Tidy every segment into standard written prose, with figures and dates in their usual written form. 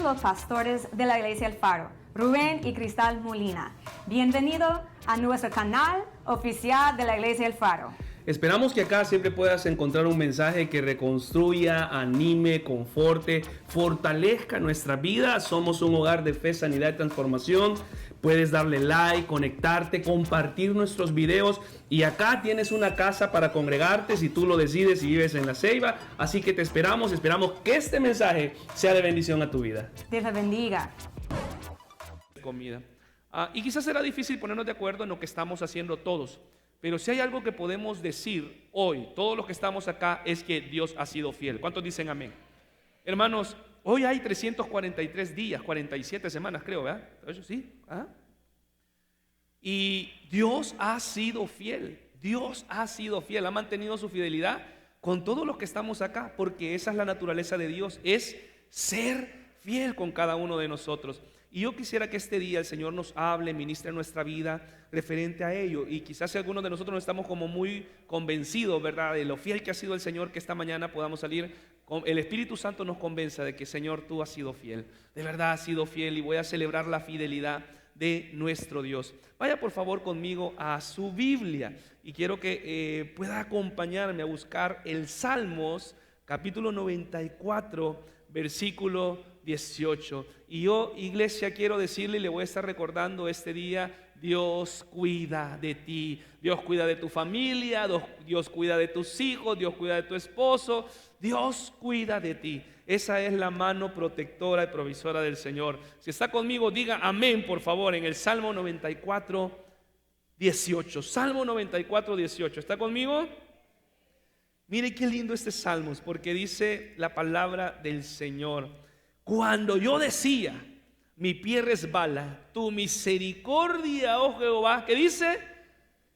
los pastores de la Iglesia El Faro, Rubén y Cristal Molina. Bienvenido a nuestro canal oficial de la Iglesia El Faro. Esperamos que acá siempre puedas encontrar un mensaje que reconstruya, anime, conforte, fortalezca nuestra vida. Somos un hogar de fe, sanidad y transformación. Puedes darle like, conectarte, compartir nuestros videos. Y acá tienes una casa para congregarte si tú lo decides y vives en La Ceiba. Así que te esperamos que este mensaje sea de bendición a tu vida. Dios te bendiga. Comida. Y quizás será difícil ponernos de acuerdo en lo que estamos haciendo todos. Pero si hay algo que podemos decir hoy, todos los que estamos acá, es que Dios ha sido fiel. ¿Cuántos dicen amén? Hermanos, hoy hay 343 días, 47 semanas creo, ¿verdad? ¿Eso sí? Y Dios ha sido fiel. Dios ha sido fiel, ha mantenido su fidelidad con todos los que estamos acá, porque esa es la naturaleza de Dios, es ser fiel con cada uno de nosotros. Y yo quisiera que este día el Señor nos hable, ministre nuestra vida referente a ello. Y quizás si algunos de nosotros no estamos como muy convencidos, ¿verdad?, de lo fiel que ha sido el Señor, que esta mañana podamos salir, el Espíritu Santo nos convenza de que, Señor, tú has sido fiel. De verdad has sido fiel y voy a celebrar la fidelidad de nuestro Dios. Vaya por favor conmigo a su Biblia y quiero que pueda acompañarme a buscar el Salmos, capítulo 94, versículo 18. Y yo, iglesia, quiero decirle y le voy a estar recordando este día: Dios cuida de ti, Dios cuida de tu familia, Dios cuida de tus hijos, Dios cuida de tu esposo, Dios cuida de ti. Esa es la mano protectora y provisora del Señor. Si está conmigo, diga amén por favor en el Salmo 94, 18. Salmo 94, 18. ¿Está conmigo? Mire qué lindo este Salmo, porque dice la palabra del Señor: cuando yo decía, mi pie resbala, tu misericordia, oh Jehová, ¿qué dice?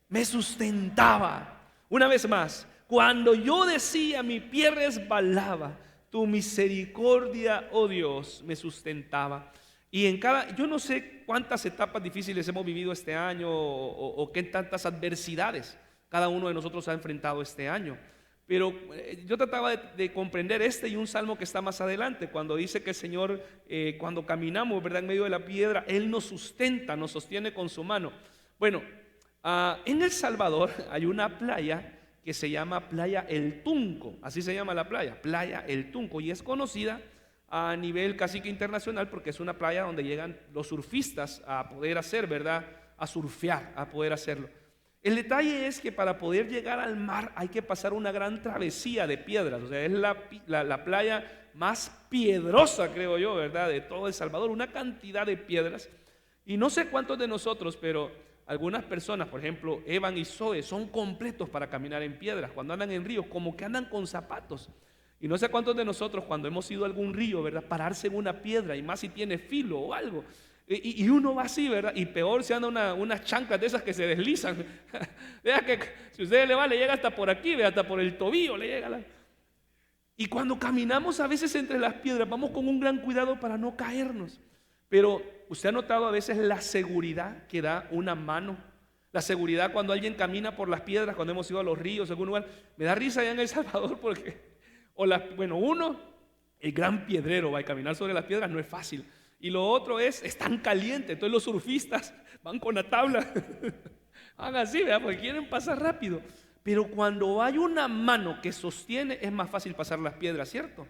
Me sustentaba. Una vez más, cuando yo decía, mi pie resbalaba, tu misericordia, oh Dios, me sustentaba. Y yo no sé cuántas etapas difíciles hemos vivido este año o qué tantas adversidades cada uno de nosotros ha enfrentado este año. Pero yo trataba de comprender y un salmo que está más adelante, cuando dice que el Señor, cuando caminamos, ¿verdad?, en medio de la piedra, Él nos sustenta, nos sostiene con su mano. Bueno, en El Salvador hay una playa que se llama Playa El Tunco, así se llama la playa, Playa El Tunco, y es conocida a nivel casi que internacional porque es una playa donde llegan los surfistas a poder hacer, ¿verdad?, a surfear, a poder hacerlo. El detalle es que para poder llegar al mar hay que pasar una gran travesía de piedras. O sea, es la playa más piedrosa, creo yo, ¿verdad?, de todo El Salvador. Una cantidad de piedras. Y no sé cuántos de nosotros, pero algunas personas, por ejemplo, Evan y Zoe, son completos para caminar en piedras. Cuando andan en ríos, como que andan con zapatos. Y no sé cuántos de nosotros, cuando hemos ido a algún río, ¿verdad?, pararse en una piedra, y más si tiene filo o algo. Y uno va así, ¿verdad? Y peor si anda unas chanclas de esas que se deslizan. Vea que si usted le llega hasta por aquí, ¿ve? Hasta por el tobillo le llega. Y cuando caminamos a veces entre las piedras, vamos con un gran cuidado para no caernos. Pero usted ha notado a veces la seguridad que da una mano. La seguridad cuando alguien camina por las piedras, cuando hemos ido a los ríos, en algún lugar. Me da risa allá en El Salvador porque, el gran piedrero va a caminar sobre las piedras, no es fácil. Y lo otro es tan caliente, entonces los surfistas van con la tabla, van así, ¿verdad?, porque quieren pasar rápido. Pero cuando hay una mano que sostiene, es más fácil pasar las piedras, ¿cierto?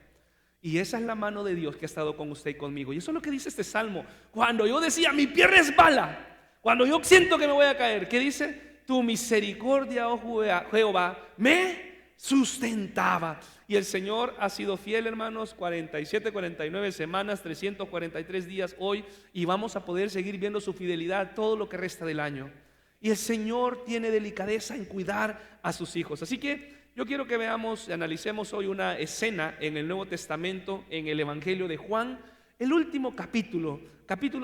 Y esa es la mano de Dios que ha estado con usted y conmigo. Y eso es lo que dice este salmo. Cuando yo decía, mi pie resbala, cuando yo siento que me voy a caer, ¿qué dice? Tu misericordia, oh Jehová, me sustentaba. Y el Señor ha sido fiel, hermanos, 47, 49 semanas, 343 días hoy, y vamos a poder seguir viendo su fidelidad todo lo que resta del año. Y el Señor tiene delicadeza en cuidar a sus hijos. Así que yo quiero que veamos y analicemos hoy una escena en el Nuevo Testamento, en el Evangelio de Juan, el último capítulo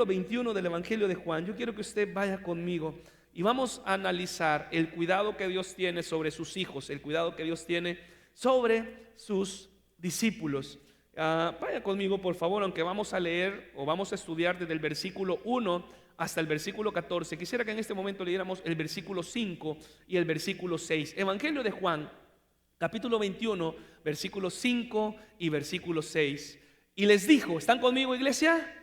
21 del Evangelio de Juan. Yo quiero que usted vaya conmigo y vamos a analizar el cuidado que Dios tiene sobre sus hijos, el cuidado que Dios tiene sobre sus discípulos. Vaya conmigo por favor, aunque vamos a leer o vamos a estudiar desde el versículo 1 hasta el versículo 14. Quisiera que en este momento leyéramos el versículo 5 y el versículo 6. Evangelio de Juan, capítulo 21, versículos 5 y versículo 6. Y les dijo, ¿están conmigo, iglesia?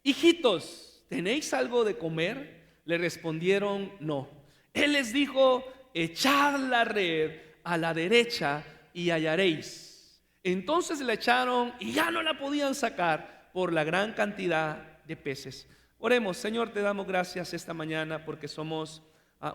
Hijitos, ¿tenéis algo de comer? Le respondieron, no. Él les dijo, echad la red a la derecha y hallaréis. Entonces la echaron y ya no la podían sacar por la gran cantidad de peces. Oremos. Señor, te damos gracias esta mañana porque somos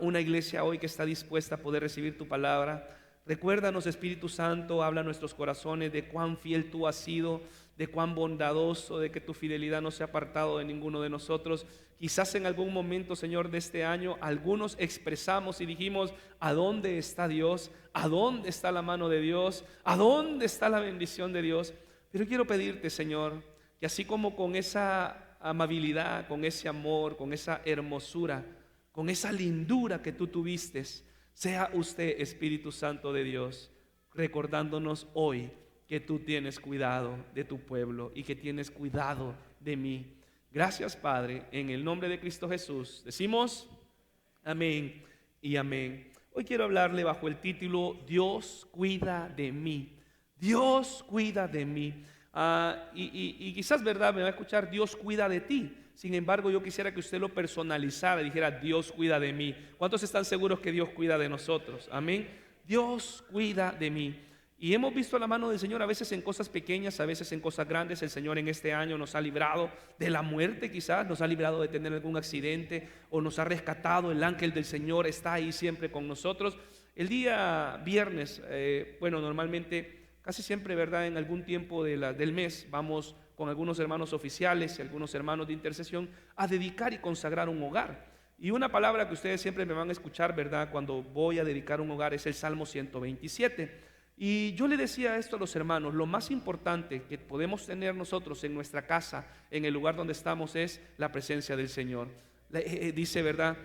una iglesia hoy que está dispuesta a poder recibir tu palabra. Recuérdanos, Espíritu Santo, habla a nuestros corazones de cuán fiel tú has sido, de cuán bondadoso, de que tu fidelidad no se ha apartado de ninguno de nosotros. Quizás en algún momento, Señor, de este año, algunos expresamos y dijimos, ¿a dónde está Dios? ¿A dónde está la mano de Dios? ¿A dónde está la bendición de Dios? Pero quiero pedirte, Señor, que así como con esa amabilidad, con ese amor, con esa hermosura, con esa lindura que tú tuviste, sea usted, Espíritu Santo de Dios, recordándonos hoy que tú tienes cuidado de tu pueblo y que tienes cuidado de mí. Gracias, Padre, en el nombre de Cristo Jesús. Decimos amén y amén. Hoy quiero hablarle bajo el título Dios cuida de mí. Dios cuida de mí. Y quizás, ¿verdad?, me va a escuchar, Dios cuida de ti. Sin embargo, yo quisiera que usted lo personalizara y dijera, Dios cuida de mí. ¿Cuántos están seguros que Dios cuida de nosotros? Amén. Dios cuida de mí. Y hemos visto la mano del Señor a veces en cosas pequeñas, a veces en cosas grandes. El Señor en este año nos ha librado de la muerte, quizás nos ha librado de tener algún accidente o nos ha rescatado. El ángel del Señor está ahí siempre con nosotros. El día viernes, normalmente, casi siempre, ¿verdad?, en algún tiempo del mes vamos con algunos hermanos oficiales y algunos hermanos de intercesión a dedicar y consagrar un hogar. Y una palabra que ustedes siempre me van a escuchar, ¿verdad?, cuando voy a dedicar un hogar es el Salmo 127. Y yo le decía esto a los hermanos, lo más importante que podemos tener nosotros en nuestra casa, en el lugar donde estamos, es la presencia del Señor. Dice, ¿verdad?,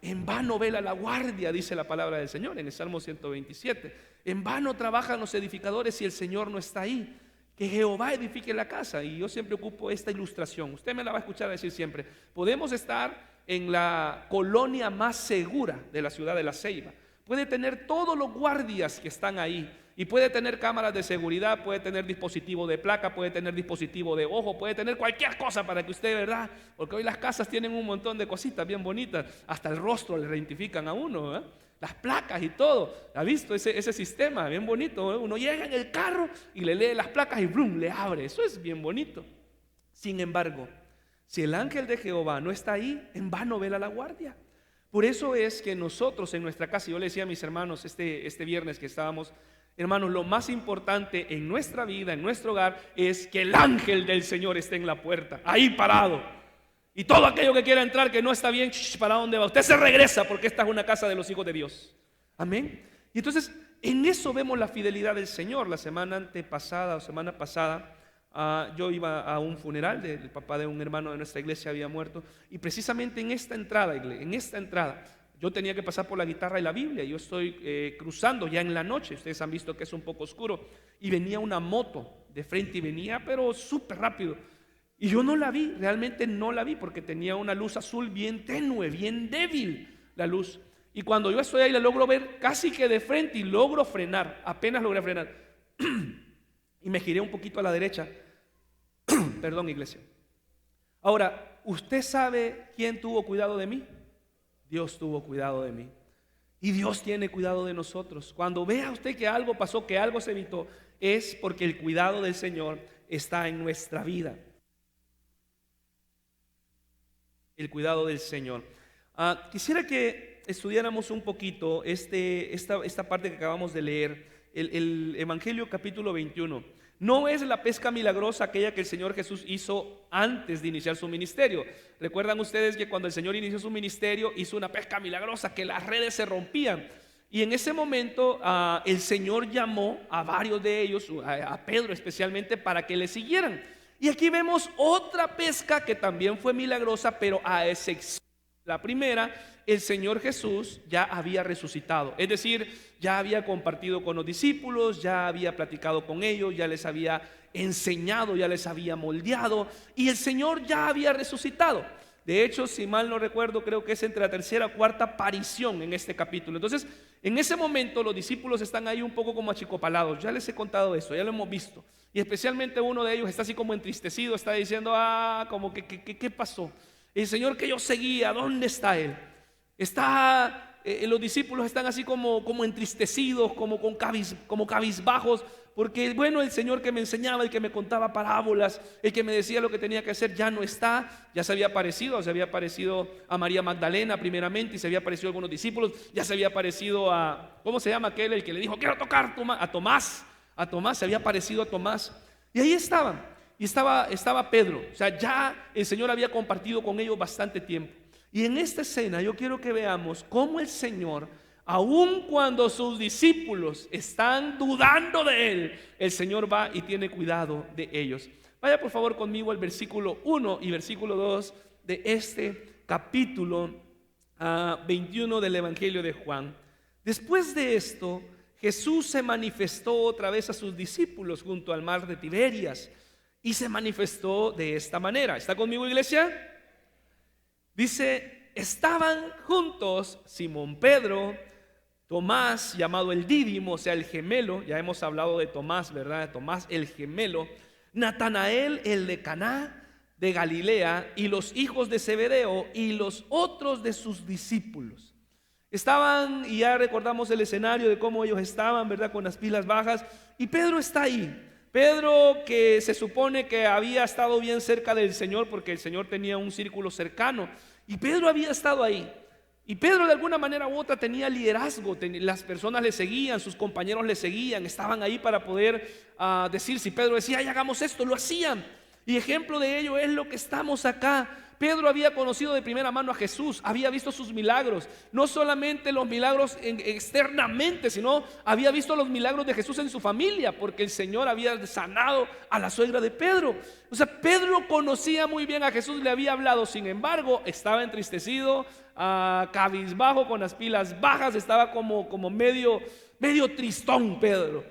en vano vela la guardia, dice la palabra del Señor en el Salmo 127. En vano trabajan los edificadores si el Señor no está ahí. Que Jehová edifique la casa. Y yo siempre ocupo esta ilustración. Usted me la va a escuchar decir siempre. Podemos estar en la colonia más segura de la ciudad de La Ceiba. Puede tener todos los guardias que están ahí. Y puede tener cámaras de seguridad, puede tener dispositivo de placa, puede tener dispositivo de ojo, puede tener cualquier cosa para que usted, ¿verdad? Porque hoy las casas tienen un montón de cositas bien bonitas. Hasta el rostro le identifican a uno, ¿eh? Las placas y todo. ¿Ha visto ese sistema? Bien bonito, ¿eh? Uno llega en el carro y le lee las placas y ¡brum!, le abre. Eso es bien bonito. Sin embargo, si el ángel de Jehová no está ahí, en vano vela la guardia. Por eso es que nosotros en nuestra casa, yo le decía a mis hermanos este viernes que estábamos, hermanos, lo más importante en nuestra vida, en nuestro hogar, es que el ángel del Señor esté en la puerta, ahí parado. Y todo aquello que quiera entrar que no está bien, ¿para dónde va? Usted se regresa porque esta es una casa de los hijos de Dios. Amén. Y entonces en eso vemos la fidelidad del Señor. La semana pasada, yo iba a un funeral del papá de un hermano de nuestra iglesia, había muerto. Y precisamente en esta entrada, yo tenía que pasar por la guitarra y la Biblia. Yo estoy cruzando ya en la noche. Ustedes han visto que es un poco oscuro. Y venía una moto de frente y venía, pero súper rápido. Y yo no la vi, realmente no la vi, porque tenía una luz azul bien tenue, bien débil la luz. Y cuando yo estoy ahí la logro ver casi que de frente y logro frenar, apenas logré frenar. Y me giré un poquito a la derecha. Perdón, iglesia. Ahora, ¿usted sabe quién tuvo cuidado de mí? Dios tuvo cuidado de mí. Y Dios tiene cuidado de nosotros. Cuando vea usted que algo pasó, que algo se evitó, es porque el cuidado del Señor está en nuestra vida. El cuidado del Señor. Quisiera que estudiáramos un poquito esta parte que acabamos de leer, el Evangelio capítulo 21. No es la pesca milagrosa aquella que el Señor Jesús hizo antes de iniciar su ministerio. Recuerdan ustedes que cuando el Señor inició su ministerio hizo una pesca milagrosa, que las redes se rompían. Y en ese momento el Señor llamó a varios de ellos, a Pedro especialmente, para que le siguieran. Y aquí vemos otra pesca que también fue milagrosa, pero a excepción de la primera, el Señor Jesús ya había resucitado. Es decir, ya había compartido con los discípulos, ya había platicado con ellos, ya les había enseñado, ya les había moldeado, y el Señor ya había resucitado. De hecho, si mal no recuerdo, creo que es entre la tercera o cuarta aparición en este capítulo. Entonces, en ese momento los discípulos están ahí un poco como achicopalados. Ya les he contado esto, ya lo hemos visto. Y especialmente uno de ellos está así como entristecido, está diciendo, como que ¿qué pasó? El Señor que yo seguía, ¿dónde está Él? Los discípulos están así como entristecidos, como cabizbajos, porque bueno, el Señor que me enseñaba, el que me contaba parábolas, el que me decía lo que tenía que hacer, ya no está. Ya se había aparecido a María Magdalena primeramente, y se había aparecido a algunos discípulos, ya se había aparecido a, ¿cómo se llama aquel? El que le dijo, quiero tocar a Tomás, se había aparecido a Tomás, y ahí estaban, y estaba Pedro. O sea, ya el Señor había compartido con ellos bastante tiempo. Y en esta escena yo quiero que veamos cómo el Señor, aun cuando sus discípulos están dudando de Él, el Señor va y tiene cuidado de ellos. Vaya por favor conmigo al versículo 1 y versículo 2 de este capítulo 21 del Evangelio de Juan. Después de esto, Jesús se manifestó otra vez a sus discípulos junto al mar de Tiberias, y se manifestó de esta manera. ¿Está conmigo, iglesia? Dice, estaban juntos Simón Pedro, Tomás, llamado el Dídimo, o sea, el gemelo. Ya hemos hablado de Tomás, ¿verdad? Tomás el gemelo. Natanael, el de Caná de Galilea, y los hijos de Zebedeo, y los otros de sus discípulos. Estaban, y ya recordamos el escenario de cómo ellos estaban, ¿verdad? Con las pilas bajas. Y Pedro está ahí. Pedro, que se supone que había estado bien cerca del Señor, porque el Señor tenía un círculo cercano, y Pedro había estado ahí. Y Pedro de alguna manera u otra tenía liderazgo, las personas le seguían, sus compañeros le seguían, estaban ahí para poder decir, si Pedro decía, ay, hagamos esto, lo hacían. Y ejemplo de ello es lo que estamos acá. Pedro había conocido de primera mano a Jesús, había visto sus milagros, no solamente los milagros externamente, sino había visto los milagros de Jesús en su familia, porque el Señor había sanado a la suegra de Pedro. O sea, Pedro conocía muy bien a Jesús, le había hablado, sin embargo, estaba entristecido, cabizbajo, con las pilas bajas, estaba como medio tristón Pedro.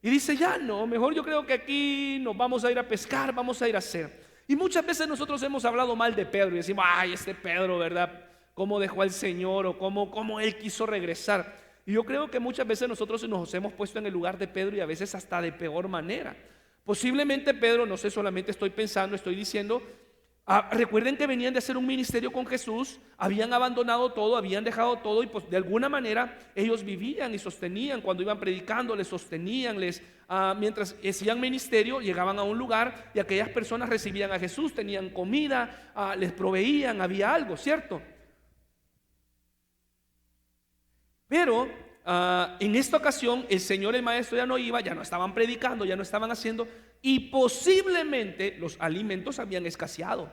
Y dice, ya no, mejor yo creo que aquí nos vamos a ir a pescar, vamos a ir a hacer. Y muchas veces nosotros hemos hablado mal de Pedro y decimos, ay, este Pedro, ¿verdad? Cómo dejó al Señor, o cómo él quiso regresar. Y yo creo que muchas veces nosotros nos hemos puesto en el lugar de Pedro, y a veces hasta de peor manera. Posiblemente Pedro, no sé, solamente estoy pensando, estoy diciendo, recuerden que venían de hacer un ministerio con Jesús, habían abandonado todo, habían dejado todo, y pues de alguna manera ellos vivían y sostenían, cuando iban predicando, les sostenían, mientras hacían ministerio, llegaban a un lugar y aquellas personas recibían a Jesús, tenían comida, les proveían, había algo, ¿cierto? Pero en esta ocasión el Señor, el maestro, ya no iba, ya no estaban predicando, ya no estaban haciendo, y posiblemente los alimentos habían escaseado.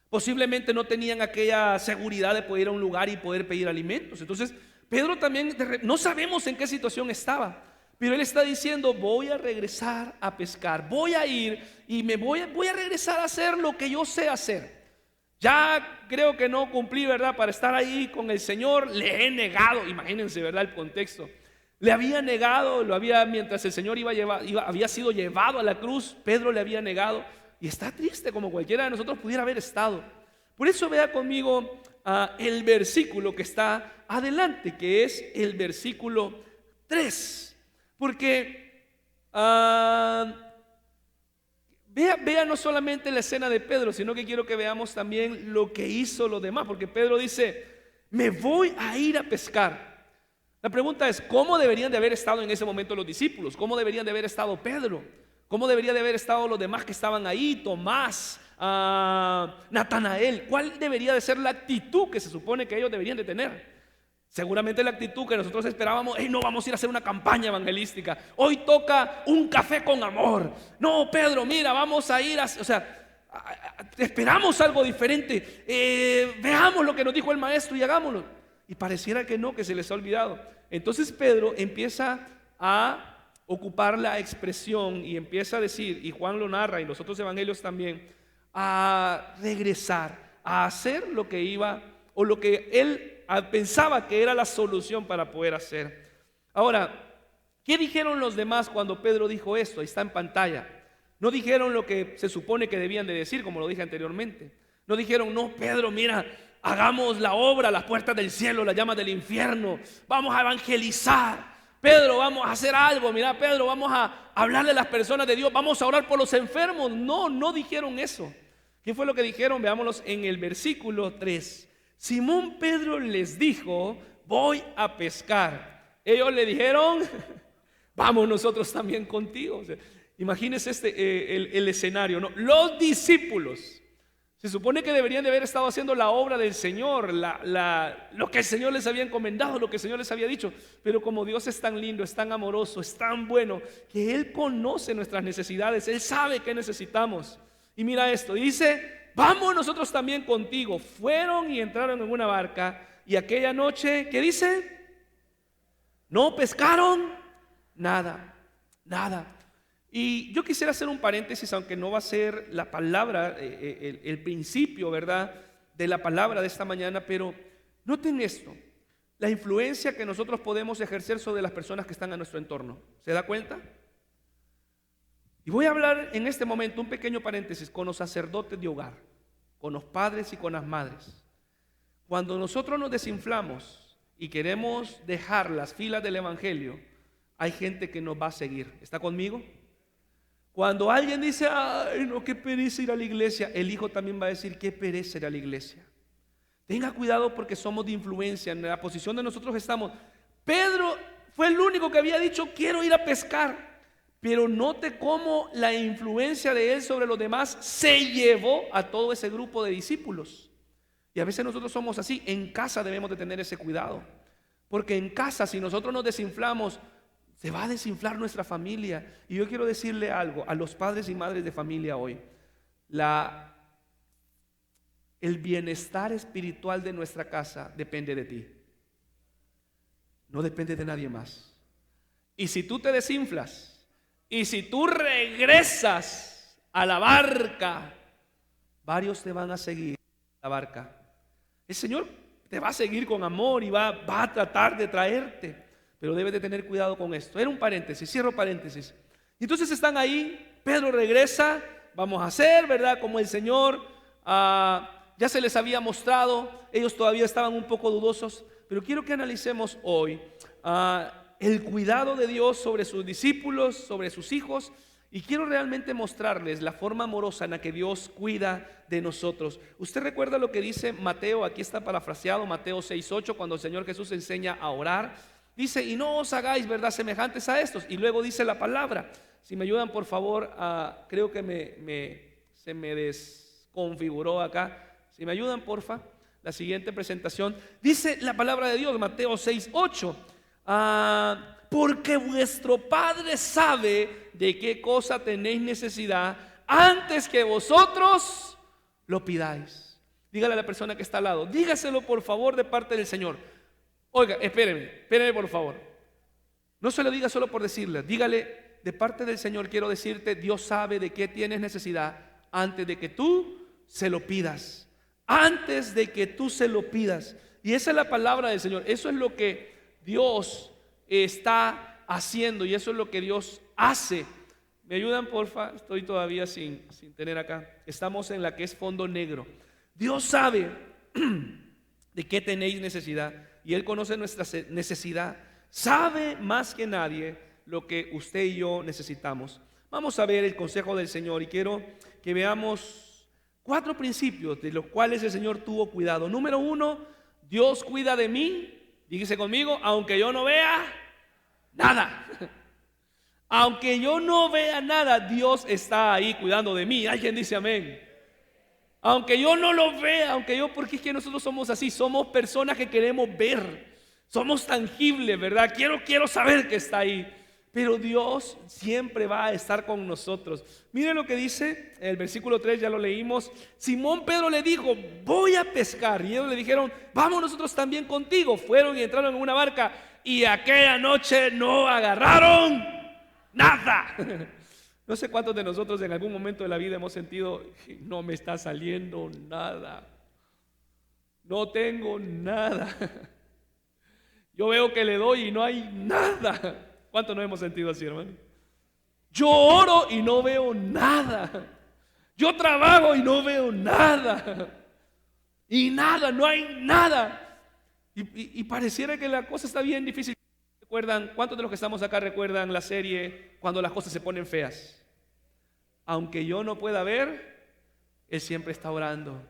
Posiblemente no tenían aquella seguridad de poder ir a un lugar y poder pedir alimentos. Entonces Pedro también, no sabemos en qué situación estaba, pero él está diciendo, voy a regresar a pescar, voy a ir y voy a regresar a hacer lo que yo sé hacer. Ya creo que no cumplí, ¿verdad? Para estar ahí con el Señor, le he negado. Imagínense, ¿verdad? El contexto. Le había negado, mientras el Señor había sido llevado a la cruz, Pedro le había negado. Y está triste, como cualquiera de nosotros pudiera haber estado. Por eso vea conmigo el versículo que está adelante, que es el versículo 3. Porque vea no solamente la escena de Pedro, sino que quiero que veamos también lo que hizo los demás. Porque Pedro dice, me voy a ir a pescar. La pregunta es, ¿cómo deberían de haber estado en ese momento los discípulos? ¿Cómo deberían de haber estado Pedro? ¿Cómo deberían de haber estado los demás que estaban ahí? Tomás, Natanael. ¿Cuál debería de ser la actitud que se supone que ellos deberían de tener? Seguramente la actitud que nosotros esperábamos, no vamos a ir a hacer una campaña evangelística, hoy toca un café con amor. No, Pedro, mira, vamos a ir esperamos algo diferente, veamos lo que nos dijo el maestro y hagámoslo. Y pareciera que no, que se les ha olvidado. Entonces Pedro empieza a ocupar la expresión y empieza a decir, y Juan lo narra y los otros evangelios también, a regresar, a hacer lo que iba, o lo que él pensaba que era la solución para poder hacer. Ahora, ¿qué dijeron los demás cuando Pedro dijo esto? Ahí está en pantalla. No dijeron lo que se supone que debían de decir, como lo dije anteriormente. No dijeron, no, Pedro, mira, hagamos la obra, las puertas del cielo, las llamas del infierno. Vamos a evangelizar. Pedro, vamos a hacer algo. Mira, Pedro, vamos a hablarle a las personas de Dios. Vamos a orar por los enfermos. No, no dijeron eso. ¿Qué fue lo que dijeron? Veámoslos en el versículo 3. Simón Pedro les dijo, voy a pescar. Ellos le dijeron, vamos nosotros también contigo. O sea, imagínense el escenario, ¿no? Los discípulos se supone que deberían de haber estado haciendo la obra del Señor, lo que el Señor les había encomendado, lo que el Señor les había dicho. Pero como Dios es tan lindo, es tan amoroso, es tan bueno, que Él conoce nuestras necesidades, Él sabe qué necesitamos. Y mira esto, dice, vamos nosotros también contigo. Fueron y entraron en una barca, y aquella noche, ¿qué dice? No pescaron nada, nada. Y yo quisiera hacer un paréntesis, aunque no va a ser la palabra, el principio, ¿verdad?, de la palabra de esta mañana, pero noten esto, la influencia que nosotros podemos ejercer sobre las personas que están a nuestro entorno. ¿Se da cuenta? Y voy a hablar en este momento, un pequeño paréntesis, con los sacerdotes de hogar, con los padres y con las madres. Cuando nosotros nos desinflamos y queremos dejar las filas del evangelio, hay gente que nos va a seguir. ¿Está conmigo? Cuando alguien dice, ay, no, qué pereza ir a la iglesia, el hijo también va a decir, qué pereza ir a la iglesia. Tenga cuidado porque somos de influencia, en la posición de nosotros estamos. Pedro fue el único que había dicho, quiero ir a pescar. Pero note cómo la influencia de él sobre los demás se llevó a todo ese grupo de discípulos. Y a veces nosotros somos así. En casa debemos de tener ese cuidado, porque en casa, si nosotros nos desinflamos, se va a desinflar nuestra familia. Y yo quiero decirle algo a los padres y madres de familia hoy. El bienestar espiritual de nuestra casa depende de ti. No depende de nadie más. Y si tú te desinflas, y si tú regresas a la barca, varios te van a seguir a la barca. El Señor te va a seguir con amor y va a tratar de traerte. Pero debes de tener cuidado con esto. Era un paréntesis, cierro paréntesis. Y entonces están ahí, Pedro regresa, vamos a hacer, ¿verdad? Como el Señor ya se les había mostrado, ellos todavía estaban un poco dudosos. Pero quiero que analicemos hoy el cuidado de Dios sobre sus discípulos, sobre sus hijos. Y quiero realmente mostrarles la forma amorosa en la que Dios cuida de nosotros. Usted recuerda lo que dice Mateo, aquí está parafraseado, Mateo 6:8, cuando el Señor Jesús enseña a orar. Dice, y no os hagáis, ¿verdad?, semejantes a estos. Y luego dice la palabra. Si me ayudan, por favor, creo que se me desconfiguró acá. Si me ayudan, porfa, la siguiente presentación. Dice la palabra de Dios, Mateo 6:8. Porque vuestro Padre sabe de qué cosa tenéis necesidad antes que vosotros lo pidáis. Dígale a la persona que está al lado, dígaselo por favor de parte del Señor. Oiga, espéreme por favor. No se lo diga solo por decirle, dígale, de parte del Señor quiero decirte, Dios sabe de qué tienes necesidad antes de que tú se lo pidas. Antes de que tú se lo pidas. Y esa es la palabra del Señor. Eso es lo que Dios está haciendo y eso es lo que Dios hace. ¿Me ayudan, porfa? Estoy todavía sin tener acá. Estamos en la que es fondo negro. Dios sabe de qué tenéis necesidad. Y Él conoce nuestra necesidad. Sabe más que nadie lo que usted y yo necesitamos. Vamos a ver el consejo del Señor. Y quiero que veamos 4 principios de los cuales el Señor tuvo cuidado. Número 1, Dios cuida de mí. Dígase conmigo, aunque yo no vea nada. Aunque yo no vea nada, Dios está ahí cuidando de mí. Alguien dice amén. Aunque yo no lo vea, porque es que nosotros somos así, somos personas que queremos ver, somos tangibles, ¿verdad? Quiero saber que está ahí, pero Dios siempre va a estar con nosotros. Miren lo que dice el versículo 3, ya lo leímos. Simón Pedro le dijo, voy a pescar, y ellos le dijeron, vamos nosotros también contigo. Fueron y entraron en una barca, y aquella noche no agarraron nada. No sé cuántos de nosotros en algún momento de la vida hemos sentido, no me está saliendo nada, no tengo nada. Yo veo que le doy y no hay nada. ¿Cuántos no hemos sentido así, hermano? Yo oro y no veo nada. Yo trabajo y no veo nada. Y nada, no hay nada. Y pareciera que la cosa está bien difícil. ¿Recuerdan? ¿Cuántos de los que estamos acá recuerdan la serie Cuando las cosas se ponen feas? Aunque yo no pueda ver, Él siempre está orando.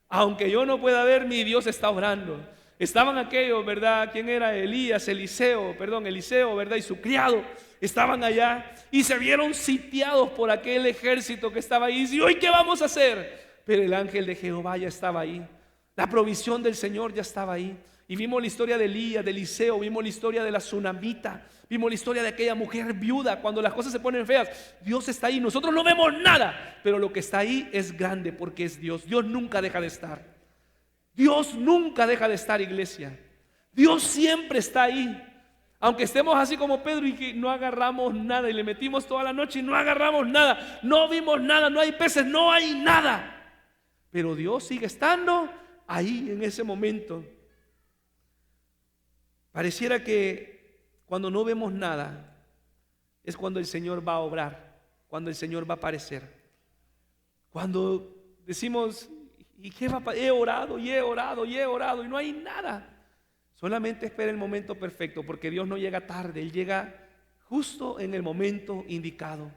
Aunque yo no pueda ver, mi Dios está orando. Estaban aquellos, ¿verdad? ¿Quién era? Eliseo, ¿verdad? Y su criado estaban allá y se vieron sitiados por aquel ejército que estaba ahí. ¿Y hoy qué vamos a hacer? Pero el ángel de Jehová ya estaba ahí. La provisión del Señor ya estaba ahí. Y vimos la historia de Elías, de Eliseo, vimos la historia de la tsunamita, vimos la historia de aquella mujer viuda. Cuando las cosas se ponen feas, Dios está ahí. Nosotros no vemos nada, pero lo que está ahí es grande porque es Dios. Dios nunca deja de estar. Dios nunca deja de estar, iglesia. Dios siempre está ahí. Aunque estemos así como Pedro y que no agarramos nada y le metimos toda la noche y no agarramos nada, no vimos nada, no hay peces, no hay nada. Pero Dios sigue estando ahí en ese momento. Pareciera que cuando no vemos nada es cuando el Señor va a obrar, cuando el Señor va a aparecer. Cuando decimos, ¿y qué va a pasar? He orado y he orado y he orado y no hay nada. Solamente espera el momento perfecto, porque Dios no llega tarde, Él llega justo en el momento indicado.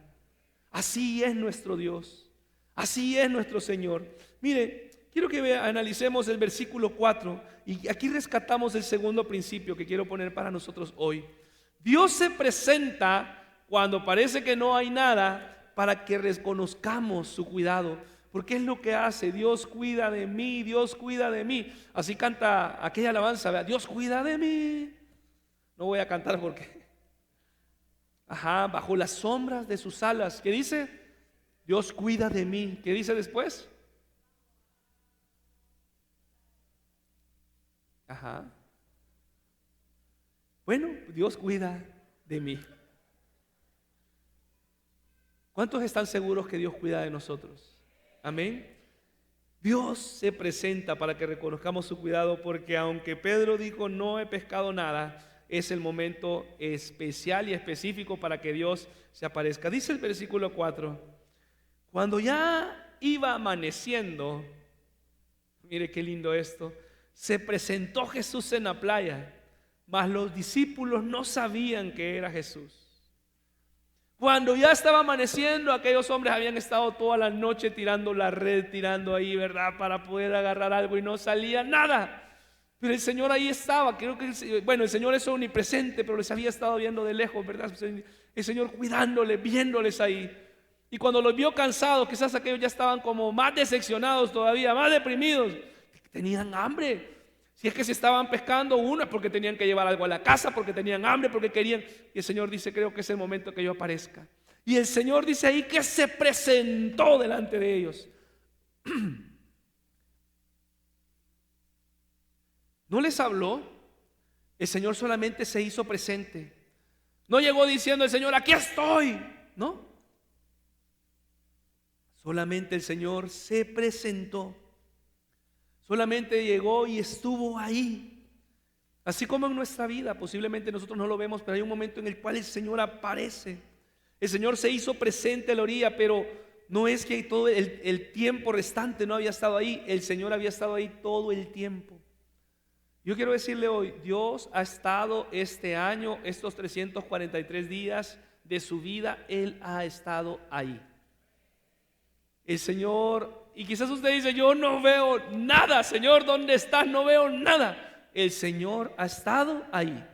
Así es nuestro Dios, así es nuestro Señor. Mire, quiero que analicemos el versículo 4 y aquí rescatamos el segundo principio que quiero poner para nosotros hoy. Dios se presenta cuando parece que no hay nada para que reconozcamos su cuidado. Porque es lo que hace. Dios cuida de mí, Dios cuida de mí. Así canta aquella alabanza, ¿verdad? Dios cuida de mí. No voy a cantar porque bajo las sombras de sus alas. ¿Qué dice? Dios cuida de mí. ¿Qué dice después? Bueno, Dios cuida de mí. ¿Cuántos están seguros que Dios cuida de nosotros? Amén. Dios se presenta para que reconozcamos su cuidado, porque aunque Pedro dijo no he pescado nada, es el momento especial y específico para que Dios se aparezca. Dice el versículo 4: cuando ya iba amaneciendo, mire qué lindo esto, se presentó Jesús en la playa, mas los discípulos no sabían que era Jesús. Cuando ya estaba amaneciendo, aquellos hombres habían estado toda la noche tirando la red, tirando ahí, ¿verdad? Para poder agarrar algo y no salía nada. Pero el Señor ahí estaba. Creo que, el Señor es omnipresente, pero les había estado viendo de lejos, ¿verdad? El Señor cuidándoles, viéndoles ahí. Y cuando los vio cansados, quizás aquellos ya estaban como más decepcionados todavía, más deprimidos. Tenían hambre. Si es que se estaban pescando, uno es porque tenían que llevar algo a la casa, porque tenían hambre, porque querían. Y el Señor dice, creo que es el momento que yo aparezca. Y el Señor dice ahí que se presentó delante de ellos. No les habló. El Señor solamente se hizo presente. No llegó diciendo el Señor, aquí estoy. No. Solamente el Señor se presentó. Solamente llegó y estuvo ahí. Así como en nuestra vida, posiblemente nosotros no lo vemos, pero hay un momento en el cual el Señor aparece. El Señor se hizo presente a la orilla, pero no es que todo el tiempo restante no había estado ahí. El Señor había estado ahí todo el tiempo. Yo quiero decirle hoy, Dios ha estado este año, estos 343 días de su vida, Él ha estado ahí. El Señor, y quizás usted dice, yo no veo nada, Señor, ¿dónde estás? No veo nada. El Señor ha estado ahí.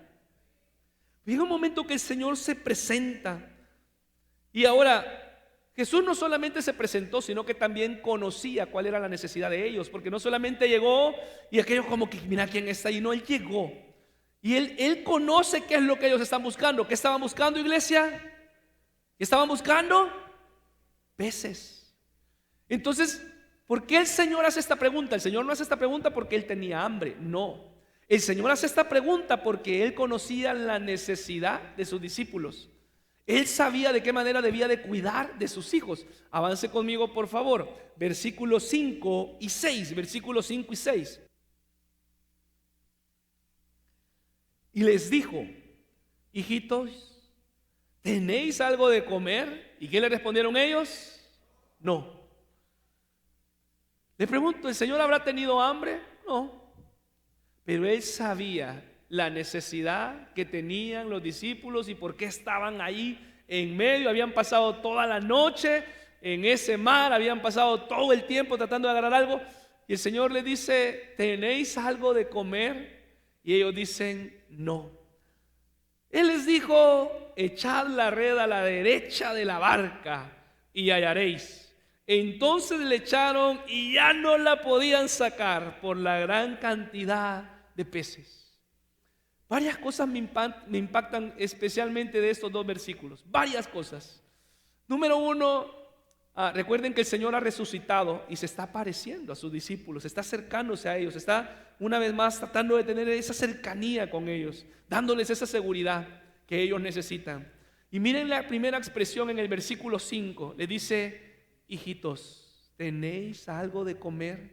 Llega un momento que el Señor se presenta. Y ahora, Jesús no solamente se presentó, sino que también conocía cuál era la necesidad de ellos. Porque no solamente llegó y aquellos como que mira quién está ahí. No, Él llegó. Y Él conoce qué es lo que ellos están buscando. ¿Qué estaban buscando, iglesia? ¿Qué estaban buscando? Peces. Entonces, ¿por qué el Señor hace esta pregunta? El Señor no hace esta pregunta porque Él tenía hambre, no. El Señor hace esta pregunta porque Él conocía la necesidad de sus discípulos. Él sabía de qué manera debía de cuidar de sus hijos. Avance conmigo, por favor. Versículos 5 y 6. Versículos 5 y 6. Y les dijo, hijitos, ¿tenéis algo de comer? ¿Y qué le respondieron ellos? No. Le pregunto, ¿el Señor habrá tenido hambre? No. Pero Él sabía la necesidad que tenían los discípulos y por qué estaban ahí en medio. Habían pasado toda la noche en ese mar, habían pasado todo el tiempo tratando de agarrar algo. Y el Señor les dice, ¿tenéis algo de comer? Y ellos dicen, no. Él les dijo, echad la red a la derecha de la barca y hallaréis. Entonces le echaron y ya no la podían sacar por la gran cantidad de peces. Varias cosas me impactan especialmente de estos dos versículos. Varias cosas. Número uno, recuerden que el Señor ha resucitado y se está apareciendo a sus discípulos, está acercándose a ellos, está una vez más tratando de tener esa cercanía con ellos, dándoles esa seguridad que ellos necesitan. Y miren la primera expresión en el versículo 5, le dice, hijitos, ¿tenéis algo de comer?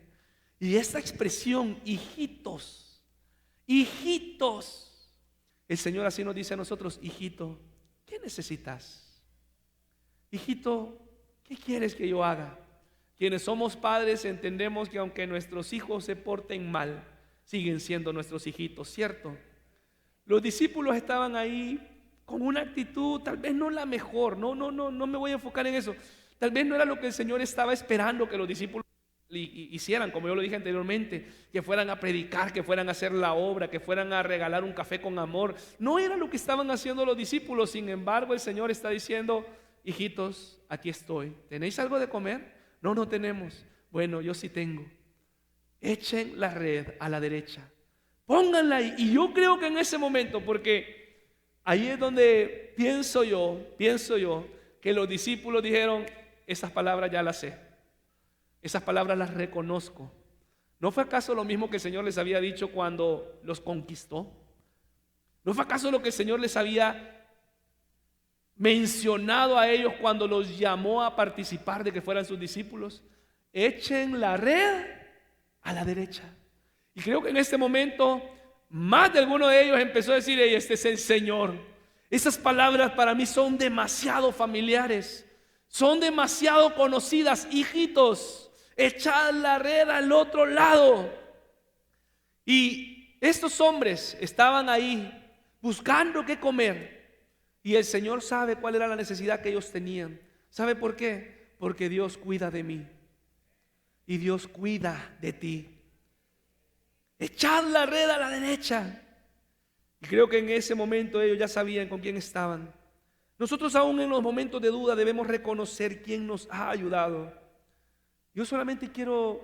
Y esta expresión, hijitos, hijitos, el Señor así nos dice a nosotros, hijito, ¿qué necesitas? Hijito, ¿qué quieres que yo haga? Quienes somos padres entendemos que aunque nuestros hijos se porten mal, siguen siendo nuestros hijitos, ¿cierto? Los discípulos estaban ahí con una actitud tal vez no la mejor, no me voy a enfocar en eso. Tal vez no era lo que el Señor estaba esperando que los discípulos hicieran, como yo lo dije anteriormente, que fueran a predicar, que fueran a hacer la obra, que fueran a regalar un café con amor. No era lo que estaban haciendo los discípulos. Sin embargo, el Señor está diciendo, hijitos, aquí estoy. ¿Tenéis algo de comer? No tenemos. Bueno, yo sí tengo. Echen la red a la derecha, pónganla ahí. Y yo creo que en ese momento, porque ahí es donde pienso yo que los discípulos dijeron, esas palabras ya las sé, esas palabras las reconozco. ¿No fue acaso lo mismo que el Señor les había dicho cuando los conquistó? ¿No fue acaso lo que el Señor les había mencionado a ellos cuando los llamó a participar de que fueran sus discípulos? Echen la red a la derecha. Y creo que en este momento más de alguno de ellos empezó a decir, este es el Señor. Esas palabras para mí son demasiado familiares, son demasiado conocidas. Hijitos, echad la red al otro lado. Y estos hombres estaban ahí buscando qué comer, y el Señor sabe cuál era la necesidad que ellos tenían. ¿Sabe por qué? Porque Dios cuida de mí y Dios cuida de ti. Echad la red a la derecha. Y creo que en ese momento ellos ya sabían con quién estaban. Nosotros aún en los momentos de duda debemos reconocer quién nos ha ayudado. Yo solamente quiero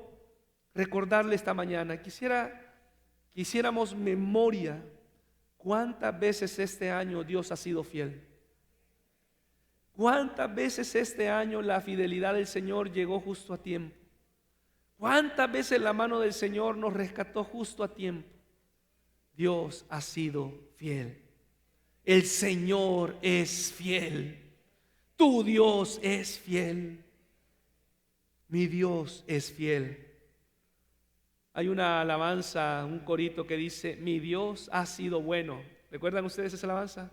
recordarle esta mañana, quisiéramos memoria cuántas veces este año Dios ha sido fiel. Cuántas veces este año la fidelidad del Señor llegó justo a tiempo. Cuántas veces la mano del Señor nos rescató justo a tiempo. Dios ha sido fiel. El Señor es fiel. Tu Dios es fiel. Mi Dios es fiel. Hay una alabanza, un corito que dice, mi Dios ha sido bueno. ¿Recuerdan ustedes esa alabanza?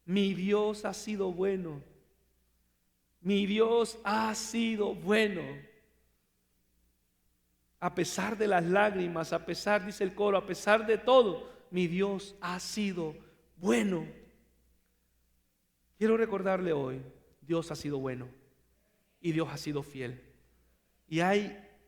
Mi Dios ha sido bueno. Mi Dios ha sido bueno. A pesar de las lágrimas, a pesar, dice el coro, a pesar de todo, mi Dios ha sido bueno. Quiero recordarle hoy, Dios ha sido bueno y Dios ha sido fiel. Y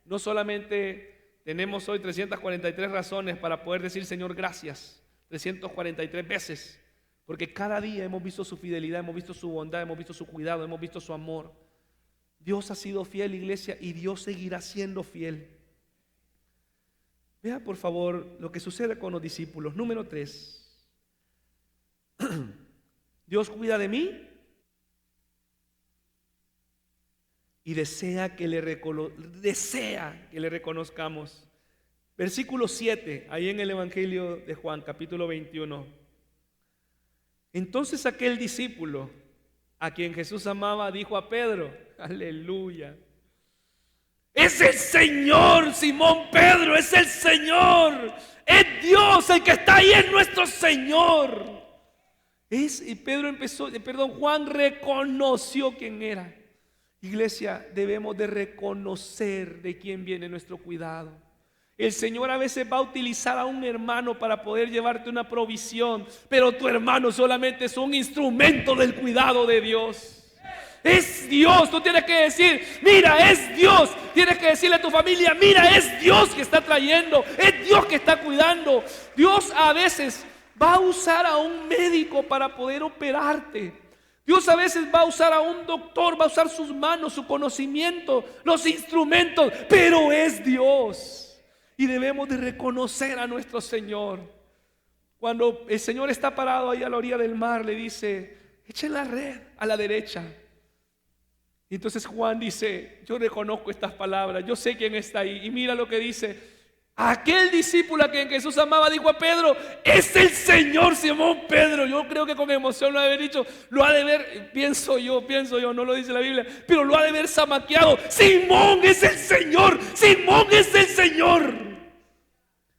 no solamente tenemos hoy 343 razones para poder decir Señor gracias, 343 veces, porque cada día hemos visto su fidelidad, hemos visto su bondad, hemos visto su cuidado, hemos visto su amor. Dios ha sido fiel, iglesia, y Dios seguirá siendo fiel. Vea por favor lo que sucede con los discípulos. Número 3. Dios cuida de mí y desea que le reconozcamos. Versículo 7, ahí en el Evangelio de Juan, capítulo 21. Entonces aquel discípulo a quien Jesús amaba dijo a Pedro, aleluya, es el Señor, Simón Pedro, es el Señor, es Dios el que está ahí, es nuestro Señor. Juan reconoció quién era. Iglesia, debemos de reconocer de quién viene nuestro cuidado. El Señor a veces va a utilizar a un hermano para poder llevarte una provisión, pero tu hermano solamente es un instrumento del cuidado de Dios. Es Dios. Tú tienes que decir, mira, es Dios. Tienes que decirle a tu familia, mira, es Dios que está trayendo, es Dios que está cuidando. Dios a veces va a usar a un médico para poder operarte. Dios a veces va a usar a un doctor, va a usar sus manos, su conocimiento, los instrumentos, pero es Dios. Y debemos de reconocer a nuestro Señor. Cuando el Señor está parado ahí a la orilla del mar, le dice, echen la red a la derecha. Y entonces Juan dice, yo reconozco estas palabras, yo sé quién está ahí. Y mira lo que dice. Aquel discípulo a quien Jesús amaba dijo a Pedro, es el Señor. Simón Pedro, yo creo que con emoción lo ha de haber dicho, lo ha de ver, pienso yo, no lo dice la Biblia, pero lo ha de haber zamaqueado. Simón es el Señor, Simón es el Señor.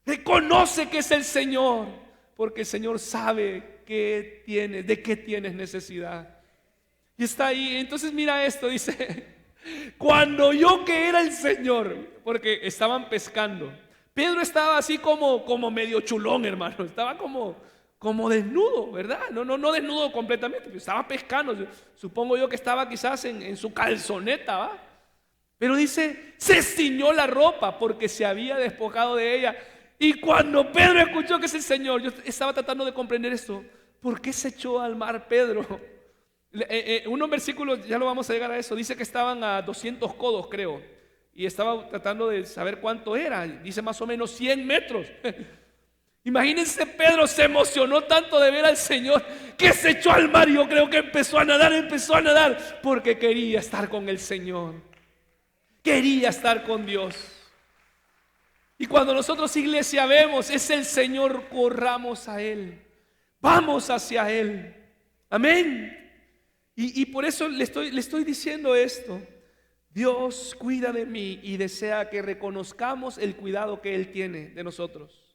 Reconoce que es el Señor, porque el Señor sabe qué tienes, de qué tienes necesidad. Y está ahí. Entonces mira esto, dice, cuando yo que era el Señor, porque estaban pescando. Pedro estaba así como medio chulón, hermano. Estaba como desnudo, ¿verdad? No desnudo completamente, pero estaba pescando. Supongo yo que estaba quizás en su calzoneta, ¿va? Pero dice, se ciñó la ropa porque se había despojado de ella. Y cuando Pedro escuchó que es el Señor, yo estaba tratando de comprender esto. ¿Por qué se echó al mar Pedro? Unos versículos, ya lo vamos a llegar a eso. Dice que estaban a 200 codos, creo. Y estaba tratando de saber cuánto era. Dice más o menos 100 metros. Imagínense, Pedro se emocionó tanto de ver al Señor que se echó al mar. Y yo creo que empezó a nadar porque quería estar con el Señor. Quería estar con Dios. Y cuando nosotros, iglesia, vemos es el Señor, corramos a Él. Vamos hacia Él. Amén. Y por eso le estoy diciendo esto. Dios cuida de mí y desea que reconozcamos el cuidado que Él tiene de nosotros.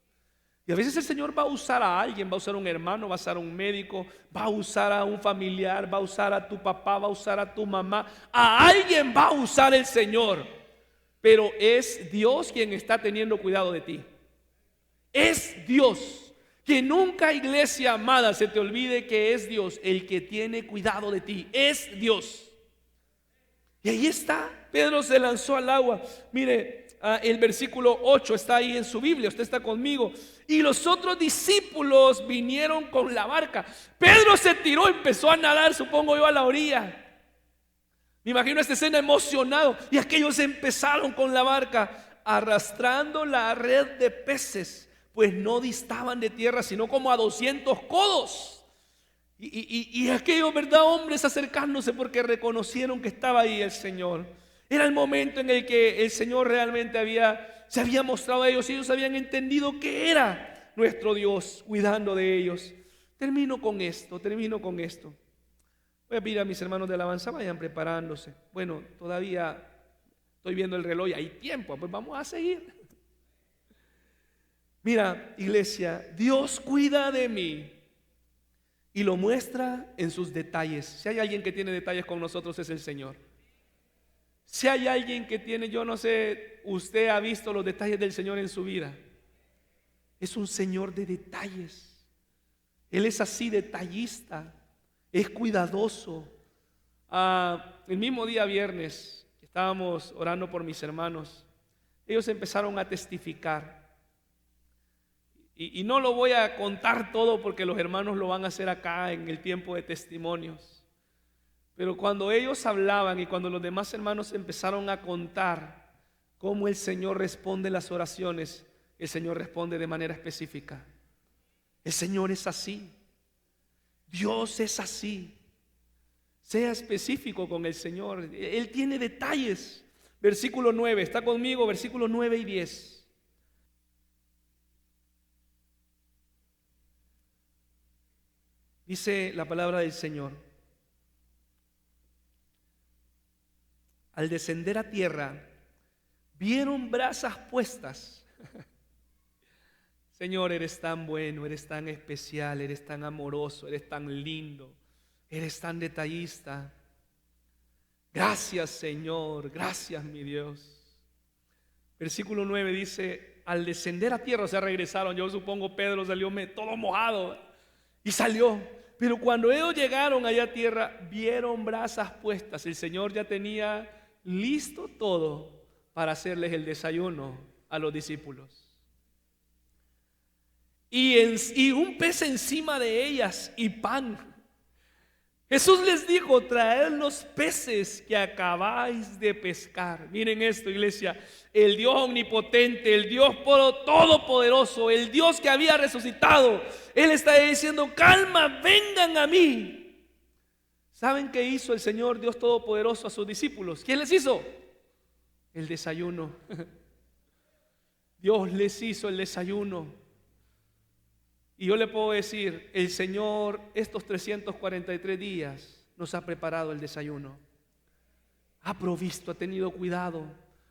Y a veces el Señor va a usar a alguien, va a usar a un hermano, va a usar a un médico, va a usar a un familiar, va a usar a tu papá, va a usar a tu mamá. A alguien va a usar el Señor. Pero es Dios quien está teniendo cuidado de ti. Es Dios. Que nunca, iglesia amada, se te olvide que es Dios el que tiene cuidado de ti. Es Dios. Y ahí está, Pedro se lanzó al agua. Mire, el versículo 8 está ahí en su Biblia, usted está conmigo. Y los otros discípulos vinieron con la barca. Pedro se tiró, empezó a nadar, supongo yo, a la orilla. Me imagino esta escena, emocionado. Y aquellos empezaron con la barca, arrastrando la red de peces, pues no distaban de tierra, sino como a 200 codos. Y aquellos, ¿verdad?, hombres acercándose porque reconocieron que estaba ahí el Señor. Era el momento en el que el Señor realmente se había mostrado a ellos y ellos habían entendido que era nuestro Dios cuidando de ellos. Termino con esto. Voy a pedir a mis hermanos de alabanza, vayan preparándose. Bueno, todavía estoy viendo el reloj, hay tiempo, pues vamos a seguir. Mira, iglesia, Dios cuida de mí. Y lo muestra en sus detalles. Si hay alguien que tiene detalles con nosotros, es el Señor. Si hay alguien que tiene, yo no sé, usted ha visto los detalles del Señor en su vida. Es un Señor de detalles. Él es así, detallista. Es cuidadoso. El mismo día viernes, estábamos orando por mis hermanos. Ellos empezaron a testificar. Y no lo voy a contar todo porque los hermanos lo van a hacer acá en el tiempo de testimonios. Pero cuando ellos hablaban y cuando los demás hermanos empezaron a contar cómo el Señor responde las oraciones, el Señor responde de manera específica. El Señor es así. Dios es así. Sea específico con el Señor. Él tiene detalles. Versículo 9, está conmigo, versículos 9 y 10. Dice la palabra del Señor: al descender a tierra, vieron brasas puestas. Señor, eres tan bueno, eres tan especial, eres tan amoroso, eres tan lindo, eres tan detallista. Gracias, Señor, gracias, mi Dios. Versículo 9 dice: al descender a tierra, o sea, regresaron. Yo supongo Pedro salió todo mojado y salió. Pero cuando ellos llegaron allá a tierra, vieron brasas puestas. El Señor ya tenía listo todo para hacerles el desayuno a los discípulos. Y un pez encima de ellas y pan. Jesús les dijo: traed los peces que acabáis de pescar. Miren esto, iglesia. El Dios omnipotente, el Dios todopoderoso, el Dios que había resucitado, Él está diciendo: calma, vengan a mí. ¿Saben qué hizo el Señor Dios todopoderoso a sus discípulos? ¿Quién les hizo? El desayuno. Dios les hizo el desayuno. Y yo le puedo decir, el Señor estos 343 días nos ha preparado el desayuno. Ha provisto, ha tenido cuidado.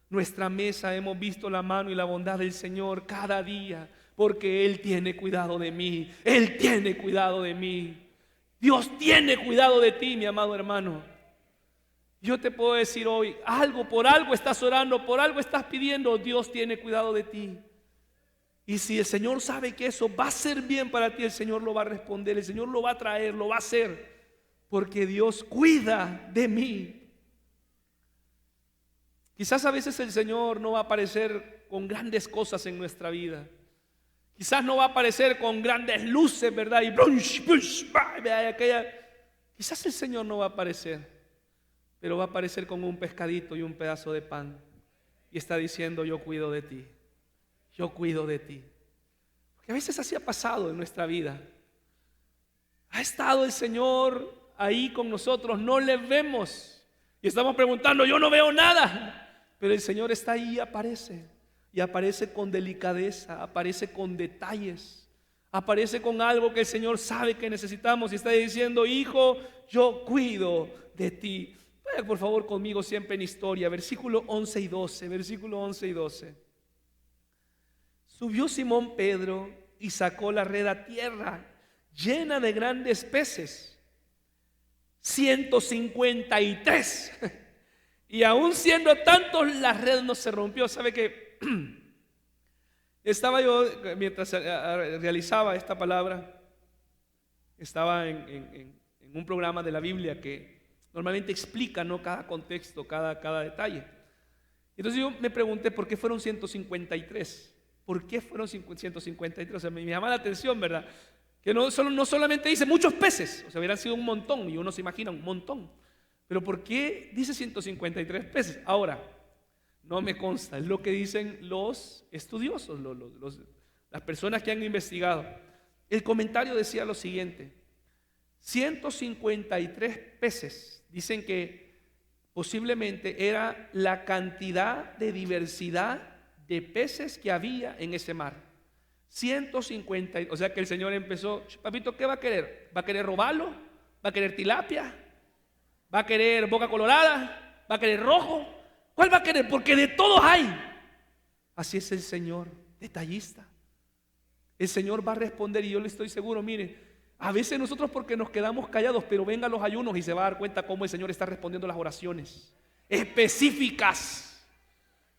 Nuestra mesa hemos visto la mano y la bondad del Señor cada día, porque Él tiene cuidado de mí. Él tiene cuidado de mí. Dios tiene cuidado de ti, mi amado hermano. Yo te puedo decir hoy, por algo estás orando, por algo estás pidiendo, Dios tiene cuidado de ti. Y si el Señor sabe que eso va a ser bien para ti, el Señor lo va a responder, el Señor lo va a traer, lo va a hacer, porque Dios cuida de mí. Quizás a veces el Señor no va a aparecer con grandes cosas en nuestra vida. Quizás no va a aparecer con grandes luces, ¿verdad? Y quizás el Señor no va a aparecer, pero va a aparecer con un pescadito y un pedazo de pan. Y está diciendo: yo cuido de ti. Yo cuido de ti. Porque a veces así ha pasado en nuestra vida. Ha estado el Señor ahí con nosotros, no le vemos y estamos preguntando: yo no veo nada. Pero el Señor está ahí y aparece. Y aparece con delicadeza, aparece con detalles, aparece con algo que el Señor sabe que necesitamos y está diciendo: hijo, yo cuido de ti. Vaya por favor conmigo siempre en historia, versículo 11 y 12. Versículo 11 y 12. Subió Simón Pedro y sacó la red a tierra, llena de grandes peces, 153. Y aún siendo tantos, la red no se rompió. ¿Sabe qué? Estaba yo, mientras realizaba esta palabra, estaba en un programa de la Biblia que normalmente explica, ¿no?, cada contexto, cada detalle. Entonces yo me pregunté: ¿por qué fueron 153? ¿Por qué fueron 153? O sea, me llama la atención, ¿verdad? Que no solamente dice muchos peces, o sea, hubieran sido un montón, y uno se imagina un montón. Pero ¿por qué dice 153 peces? Ahora, no me consta, es lo que dicen los estudiosos, las personas que han investigado. El comentario decía lo siguiente: 153 peces, dicen que posiblemente era la cantidad de diversidad de peces que había en ese mar. 150, o sea que el Señor empezó: papito, ¿qué va a querer? ¿Va a querer robalo? ¿Va a querer tilapia? ¿Va a querer boca colorada? ¿Va a querer rojo? ¿Cuál va a querer? Porque de todos hay. Así es el Señor, detallista. El Señor va a responder, y yo le estoy seguro. Mire, a veces nosotros porque nos quedamos callados, pero vengan los ayunos y se va a dar cuenta cómo el Señor está respondiendo las oraciones específicas.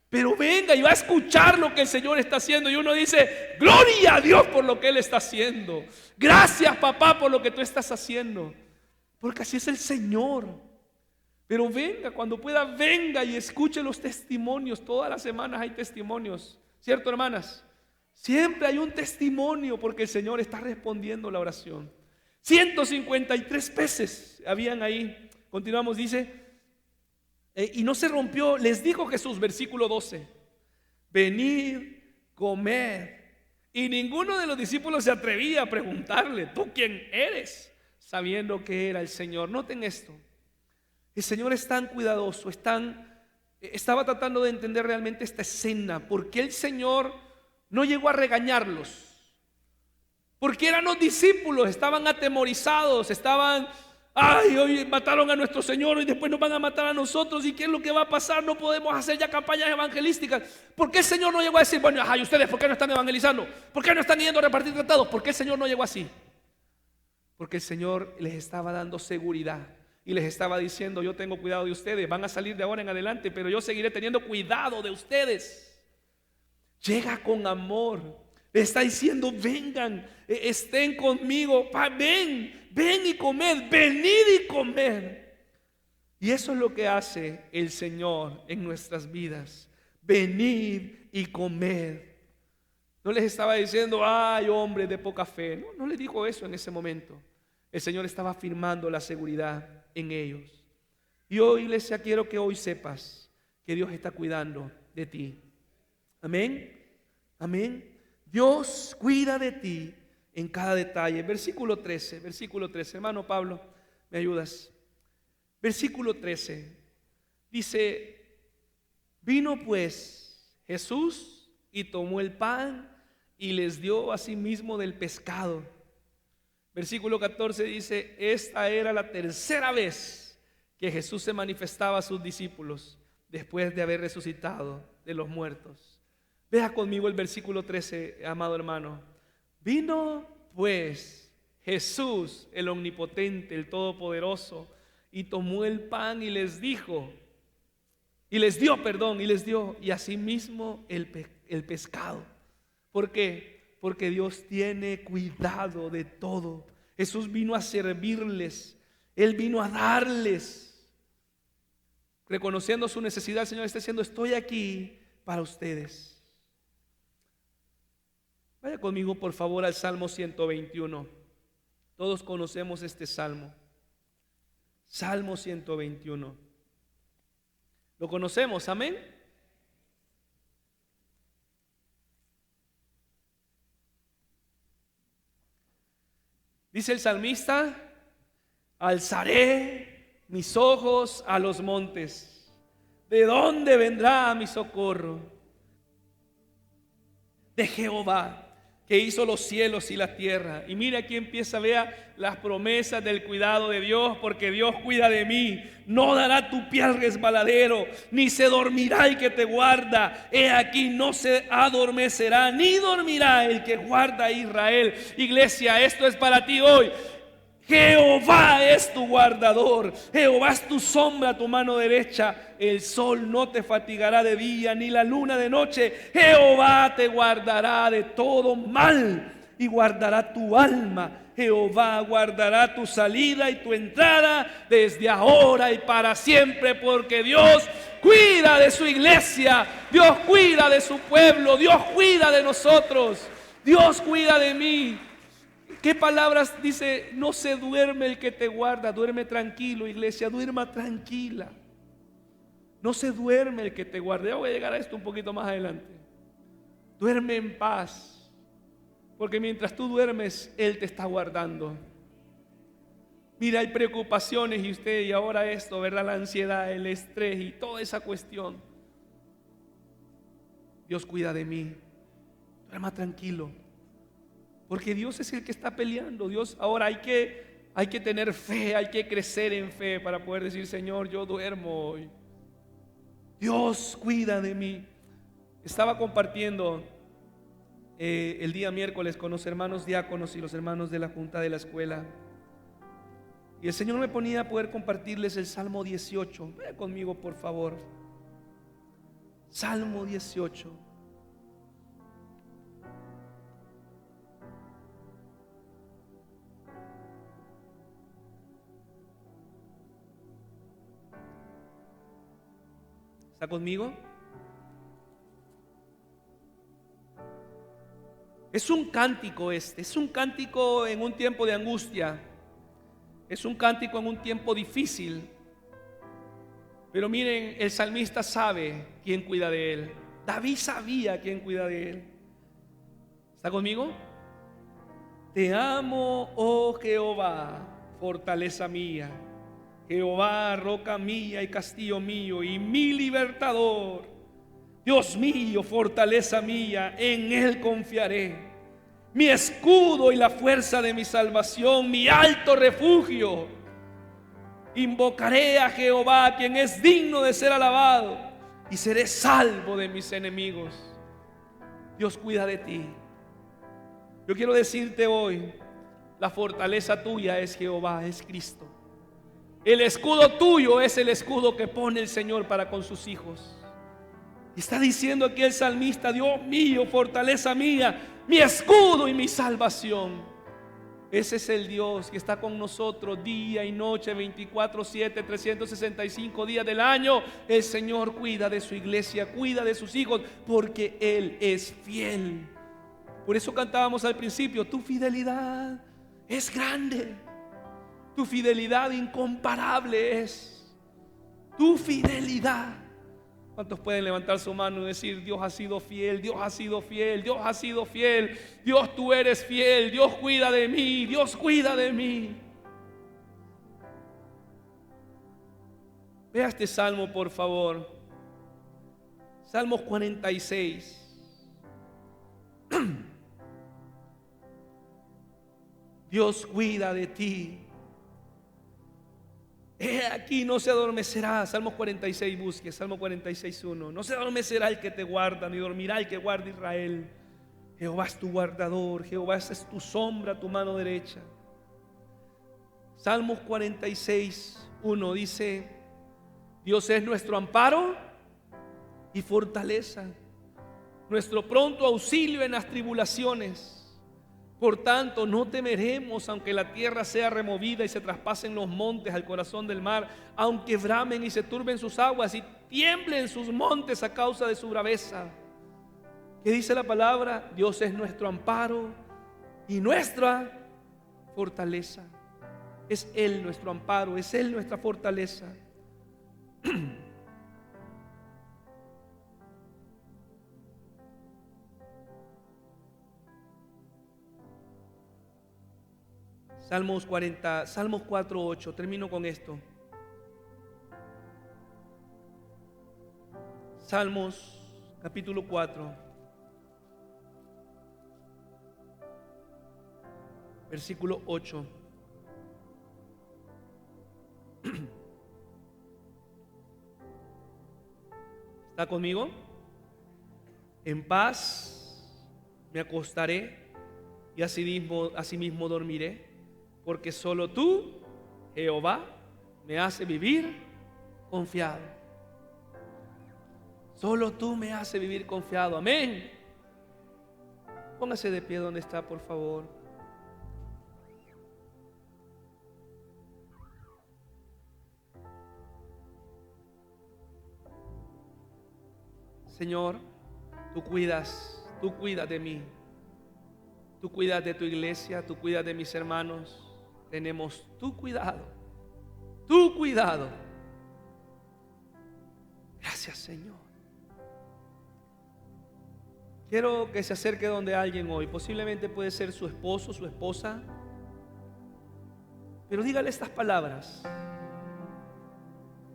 Pero venga y va a escuchar lo que el Señor está haciendo. Y uno dice: gloria a Dios por lo que Él está haciendo. Gracias, papá, por lo que tú estás haciendo. Porque así es el Señor. Pero venga, cuando pueda, venga y escuche los testimonios. Todas las semanas hay testimonios, ¿cierto, hermanas? Siempre hay un testimonio, porque el Señor está respondiendo la oración. 153 peces habían ahí. Continuamos, dice: y no se rompió. Les dijo Jesús, versículo 12: venid, comed. Y ninguno de los discípulos se atrevía a preguntarle: ¿tú quién eres?, sabiendo que era el Señor. Noten esto: el Señor es tan cuidadoso, estaba tratando de entender realmente esta escena. ¿Por qué el Señor no llegó a regañarlos? Porque eran los discípulos, estaban atemorizados, ay, hoy mataron a nuestro Señor y después nos van a matar a nosotros. ¿Y qué es lo que va a pasar? No podemos hacer ya campañas evangelísticas. ¿Por qué el Señor no llegó a decir: bueno, ¿y ustedes por qué no están evangelizando? ¿Por qué no están yendo a repartir tratados? ¿Por qué el Señor no llegó así? Porque el Señor les estaba dando seguridad. y les estaba diciendo: yo tengo cuidado de ustedes, van a salir de ahora en adelante, pero yo seguiré teniendo cuidado de ustedes. Llega con amor, les está diciendo: vengan, estén conmigo, ven y comed, venid y comed. Y eso es lo que hace el Señor en nuestras vidas: venid y comed. No les estaba diciendo: ay, hombres de poca fe. No les dijo eso en ese momento. El Señor estaba afirmando la seguridad en ellos. Y hoy, iglesia, quiero que hoy sepas que Dios está cuidando de ti. Amén. Amén. Dios cuida de ti en cada detalle. Versículo 13, hermano Pablo, ¿me ayudas? Versículo 13 dice: vino pues Jesús y tomó el pan y les dio asimismo del pescado. Versículo 14 dice: esta era la tercera vez que Jesús se manifestaba a sus discípulos después de haber resucitado de los muertos. Vea conmigo el versículo 13, amado hermano. Vino pues Jesús, el omnipotente, el todopoderoso, y tomó el pan y les dio, y asimismo el pescado. ¿Por qué? Porque Dios tiene cuidado de todo. Jesús vino a servirles, Él vino a darles. Reconociendo su necesidad, el Señor está diciendo: estoy aquí para ustedes. Vaya conmigo por favor al Salmo 121. Todos conocemos este salmo. Salmo 121. ¿Lo conocemos? Amén. Dice el salmista: alzaré mis ojos a los montes. ¿De dónde vendrá mi socorro? De Jehová, que hizo los cielos y la tierra. Y mira, aquí empieza, vea las promesas del cuidado de Dios: porque Dios cuida de mí, no dará tu pie al resbaladero, ni se dormirá el que te guarda. He aquí, no se adormecerá, ni dormirá el que guarda a Israel. Iglesia, esto es para ti hoy. Jehová es tu guardador, Jehová es tu sombra a tu mano derecha. El sol no te fatigará de día, ni la luna de noche. Jehová te guardará de todo mal y guardará tu alma. Jehová guardará tu salida y tu entrada desde ahora y para siempre, porque Dios cuida de su iglesia, Dios cuida de su pueblo, Dios cuida de nosotros, Dios cuida de mí. ¿Qué palabras dice? No se duerme el que te guarda. Duerme tranquilo, iglesia, duerma tranquila. No se duerme el que te guarda. Ya voy a llegar a esto un poquito más adelante. Duerme en paz, porque mientras tú duermes, Él te está guardando. Mira, hay preocupaciones y ahora esto, ¿verdad? La ansiedad, el estrés y toda esa cuestión. Dios cuida de mí. Duerma tranquilo, porque Dios es el que está peleando. Dios, ahora hay que tener fe, hay que crecer en fe para poder decir: Señor, yo duermo hoy. Dios cuida de mí. Estaba compartiendo el día miércoles con los hermanos diáconos y los hermanos de la junta de la escuela, y el Señor me ponía a poder compartirles el Salmo 18. Vaya conmigo por favor. Salmo 18. ¿Está conmigo? Es un cántico es un cántico en un tiempo de angustia, es un cántico en un tiempo difícil. Pero miren, el salmista sabe quién cuida de él. David sabía quién cuida de él. ¿Está conmigo? Te amo, oh Jehová, fortaleza mía. Jehová, roca mía y castillo mío y mi libertador. Dios mío, fortaleza mía, en Él confiaré. Mi escudo y la fuerza de mi salvación, mi alto refugio. Invocaré a Jehová, quien es digno de ser alabado, y seré salvo de mis enemigos. Dios cuida de ti. Yo quiero decirte hoy, la fortaleza tuya es Jehová, es Cristo. El escudo tuyo es el escudo que pone el Señor para con sus hijos. Está diciendo aquí el salmista: Dios mío, fortaleza mía, mi escudo y mi salvación. Ese es el Dios que está con nosotros día y noche, 24/7, 365 días del año. El Señor cuida de su iglesia, cuida de sus hijos, porque Él es fiel. Por eso cantábamos al principio: tu fidelidad es grande, tu fidelidad incomparable es. Tu fidelidad. ¿Cuántos pueden levantar su mano y decir: Dios ha sido fiel, Dios ha sido fiel, Dios ha sido fiel, Dios tú eres fiel, Dios cuida de mí, Dios cuida de mí? Vea este salmo, por favor. Salmos 46. Dios cuida de ti. He aquí, no se adormecerá. Salmo 46, busque Salmo 46:1. No se adormecerá el que te guarda, ni dormirá el que guarda Israel. Jehová es tu guardador, Jehová es tu sombra, tu mano derecha. Salmos 46:1 dice: Dios es nuestro amparo y fortaleza, nuestro pronto auxilio en las tribulaciones. Por tanto, no temeremos, aunque la tierra sea removida y se traspasen los montes al corazón del mar, aunque bramen y se turben sus aguas y tiemblen sus montes a causa de su braveza. ¿Qué dice la palabra? Dios es nuestro amparo y nuestra fortaleza. Es Él nuestro amparo, es Él nuestra fortaleza. Salmos 4:8, termino con esto. Salmos capítulo 4, versículo 8. ¿Está conmigo? En paz me acostaré y asimismo dormiré, porque solo tú, Jehová, me hace vivir confiado. Solo tú me haces vivir confiado. Amén. Póngase de pie donde está, por favor. Señor, tú cuidas de mí. Tú cuidas de tu iglesia, tú cuidas de mis hermanos. Tenemos tu cuidado. Tu cuidado. Gracias, Señor. Quiero que se acerque donde alguien hoy. Posiblemente puede ser su esposo, su esposa. Pero dígale estas palabras.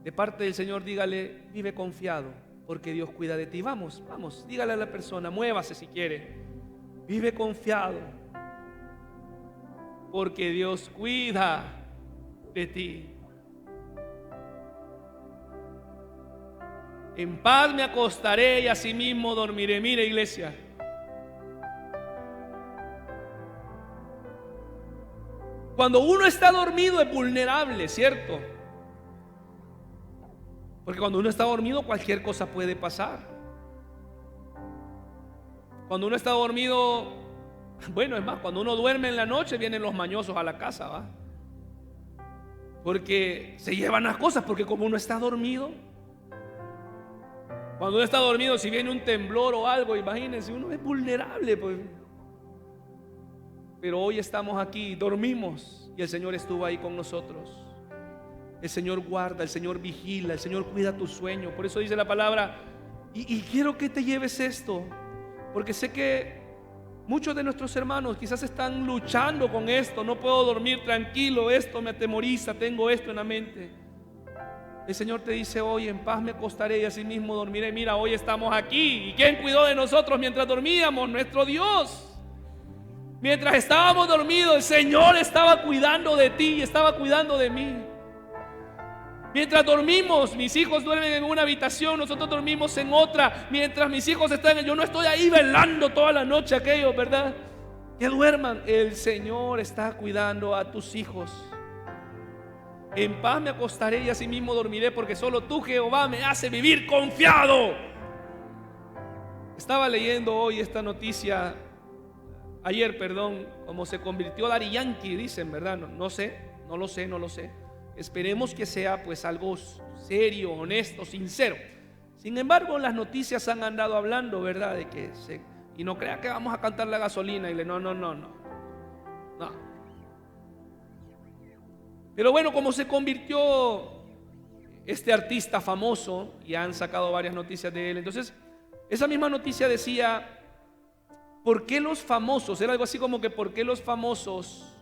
De parte del Señor, dígale: vive confiado, porque Dios cuida de ti. Vamos, dígale a la persona, muévase si quiere. Vive confiado, porque Dios cuida de ti. En paz me acostaré y asimismo dormiré. Mire, iglesia, cuando uno está dormido es vulnerable, ¿cierto? Porque cuando uno está dormido cualquier cosa puede pasar. Cuando uno está dormido, bueno, es más, cuando uno duerme en la noche vienen los mañosos a la casa, ¿va? Porque se llevan las cosas, porque como uno está dormido, cuando uno está dormido, si viene un temblor o algo, imagínense, uno es vulnerable, pues. Pero hoy estamos aquí, dormimos y el Señor estuvo ahí con nosotros. El Señor guarda, el Señor vigila, el Señor cuida tu sueño. Por eso dice la palabra, y quiero que te lleves esto, porque sé que muchos de nuestros hermanos quizás están luchando con esto. No puedo dormir tranquilo, esto me atemoriza, tengo esto en la mente. El Señor te dice hoy: en paz me acostaré y asimismo dormiré. Mira, hoy estamos aquí. ¿Y quién cuidó de nosotros mientras dormíamos? Nuestro Dios. Mientras estábamos dormidos, el Señor estaba cuidando de ti y estaba cuidando de mí. Mientras dormimos, mis hijos duermen en una habitación, nosotros dormimos en otra. Mientras mis hijos están, yo no estoy ahí velando toda la noche aquellos, ¿verdad? Que duerman. El Señor está cuidando a tus hijos. En paz me acostaré y asimismo dormiré, porque solo tú, Jehová, me hace vivir confiado. Estaba leyendo hoy esta noticia, ayer, perdón, cómo se convirtió Daddy Yankee, dicen, ¿verdad? No sé, no lo sé. Esperemos que sea pues algo serio, honesto, sincero. Sin embargo, las noticias han andado hablando, ¿verdad? De que y no crea que vamos a cantar la gasolina. Y no. Pero bueno, como se convirtió este artista famoso, y han sacado varias noticias de él, entonces esa misma noticia decía: ¿por qué los famosos? Era algo así como que ¿por qué los famosos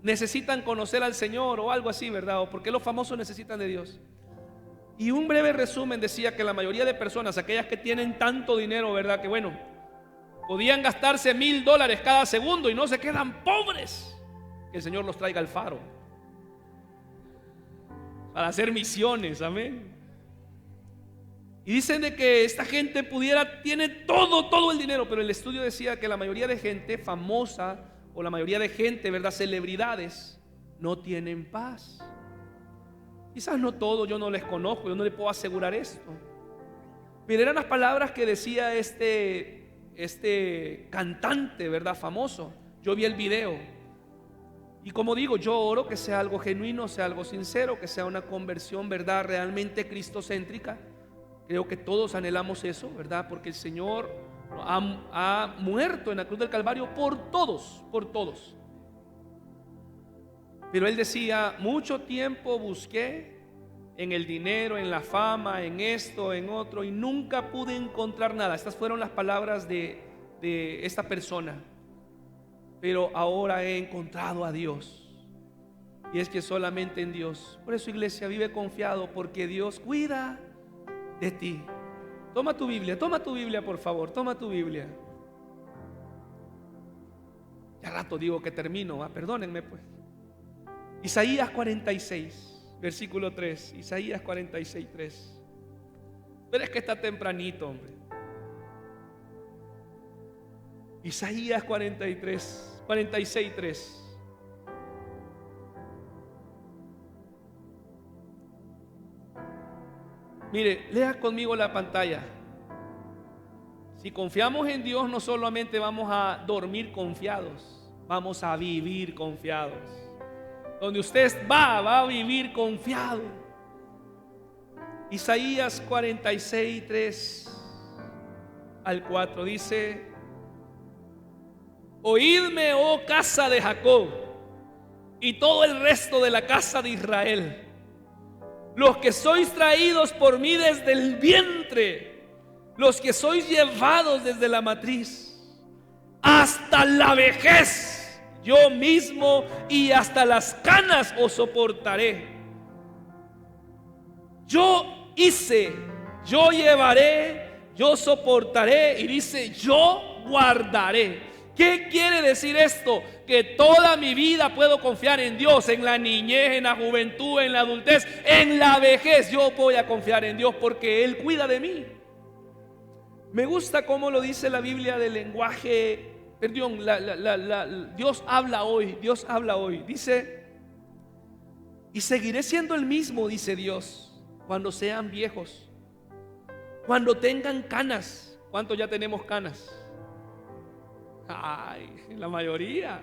necesitan conocer al Señor? O algo así, ¿verdad? O ¿por qué los famosos necesitan de Dios? Y un breve resumen decía que la mayoría de personas, aquellas que tienen tanto dinero, ¿verdad? Que bueno, podían gastarse $1,000 cada segundo y no se quedan pobres. Que el Señor los traiga al faro para hacer misiones, amén. Y dicen de que esta gente tiene todo el dinero, pero el estudio decía que la mayoría de gente famosa, o la mayoría de gente, ¿verdad?, celebridades, no tienen paz. Quizás no todos, yo no les conozco, yo no les puedo asegurar esto, pero eran las palabras que decía este cantante, ¿verdad?, famoso. Yo vi el video y, como digo, yo oro que sea algo genuino, sea algo sincero, que sea una conversión, ¿verdad?, realmente cristocéntrica. Creo que todos anhelamos eso, ¿verdad? Porque el Señor ha muerto en la cruz del Calvario por todos. Pero Él decía: mucho tiempo busqué en el dinero, en la fama, en esto, en otro, y nunca pude encontrar nada. Estas fueron las palabras de esta persona. Pero ahora he encontrado a Dios. Y es que solamente en Dios. Por eso, iglesia, vive confiado, porque Dios cuida de ti. Toma tu Biblia, por favor, toma tu Biblia. Ya rato digo que termino, perdónenme pues. Isaías 46, versículo 3. Isaías 46, 3. Pero es que está tempranito, hombre. Isaías 46, 3. Mire, lea conmigo la pantalla. Si confiamos en Dios, no solamente vamos a dormir confiados, vamos a vivir confiados. Donde usted va a vivir confiado. Isaías 46, 3 al 4 dice: oídme, oh casa de Jacob, y todo el resto de la casa de Israel, los que sois traídos por mí desde el vientre, los que sois llevados desde la matriz, hasta la vejez yo mismo y hasta las canas os soportaré. Yo hice, yo llevaré, yo soportaré, y dice: yo guardaré. ¿Qué quiere decir esto? Que toda mi vida puedo confiar en Dios, en la niñez, en la juventud, en la adultez, en la vejez. Yo voy a confiar en Dios porque Él cuida de mí. Me gusta cómo lo dice la Biblia del lenguaje, Dios habla hoy. Dice: y seguiré siendo el mismo, dice Dios, cuando sean viejos, cuando tengan canas. ¿Cuántos ya tenemos canas? Ay, la mayoría,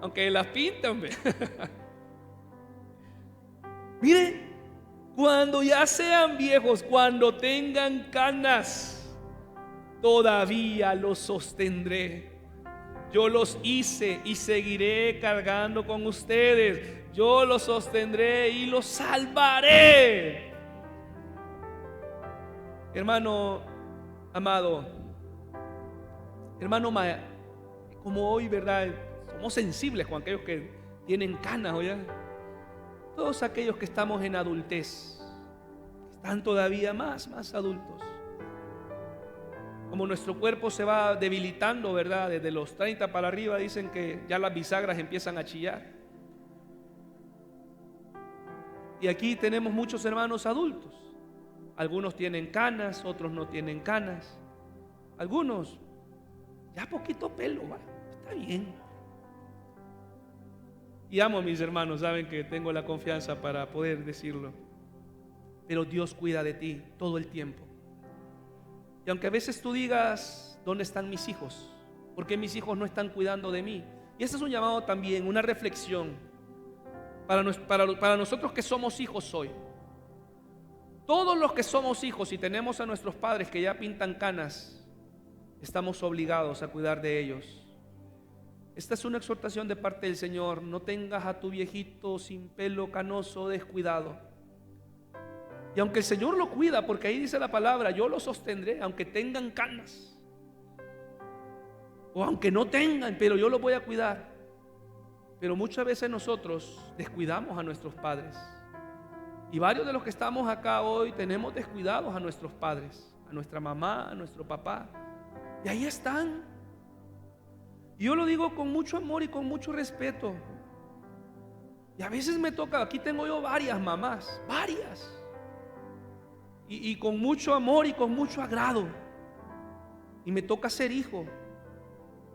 aunque las pintan. Mire, cuando ya sean viejos, cuando tengan canas, todavía los sostendré. Yo los hice y seguiré cargando con ustedes. Yo los sostendré y los salvaré. Hermano amado, hermano, como hoy, ¿verdad? Somos sensibles con aquellos que tienen canas, ¿oye? Todos aquellos que estamos en adultez, están todavía más adultos. Como nuestro cuerpo se va debilitando, ¿verdad? Desde los 30 para arriba dicen que ya las bisagras empiezan a chillar. Y aquí tenemos muchos hermanos adultos. Algunos tienen canas, otros no tienen canas. Algunos ya poquito pelo, ¿va? Está bien. Y amo a mis hermanos, saben que tengo la confianza para poder decirlo. Pero Dios cuida de ti todo el tiempo. Y aunque a veces tú digas, ¿dónde están mis hijos? ¿Por qué mis hijos no están cuidando de mí? Y este es un llamado también, una reflexión para nosotros que somos hijos hoy. Todos los que somos hijos y tenemos a nuestros padres que ya pintan canas, estamos obligados a cuidar de ellos. Esta es una exhortación de parte del Señor. No tengas a tu viejito sin pelo, canoso, descuidado. Y aunque el Señor lo cuida, porque ahí dice la palabra, yo lo sostendré, aunque tengan canas, o aunque no tengan, pero yo los voy a cuidar. Pero muchas veces nosotros descuidamos a nuestros padres. Y varios de los que estamos acá hoy tenemos descuidados a nuestros padres, a nuestra mamá, a nuestro papá. Y ahí están. Y yo lo digo con mucho amor y con mucho respeto. Y a veces me toca, aquí tengo yo varias mamás, varias. Y con mucho amor y con mucho agrado. Y me toca ser hijo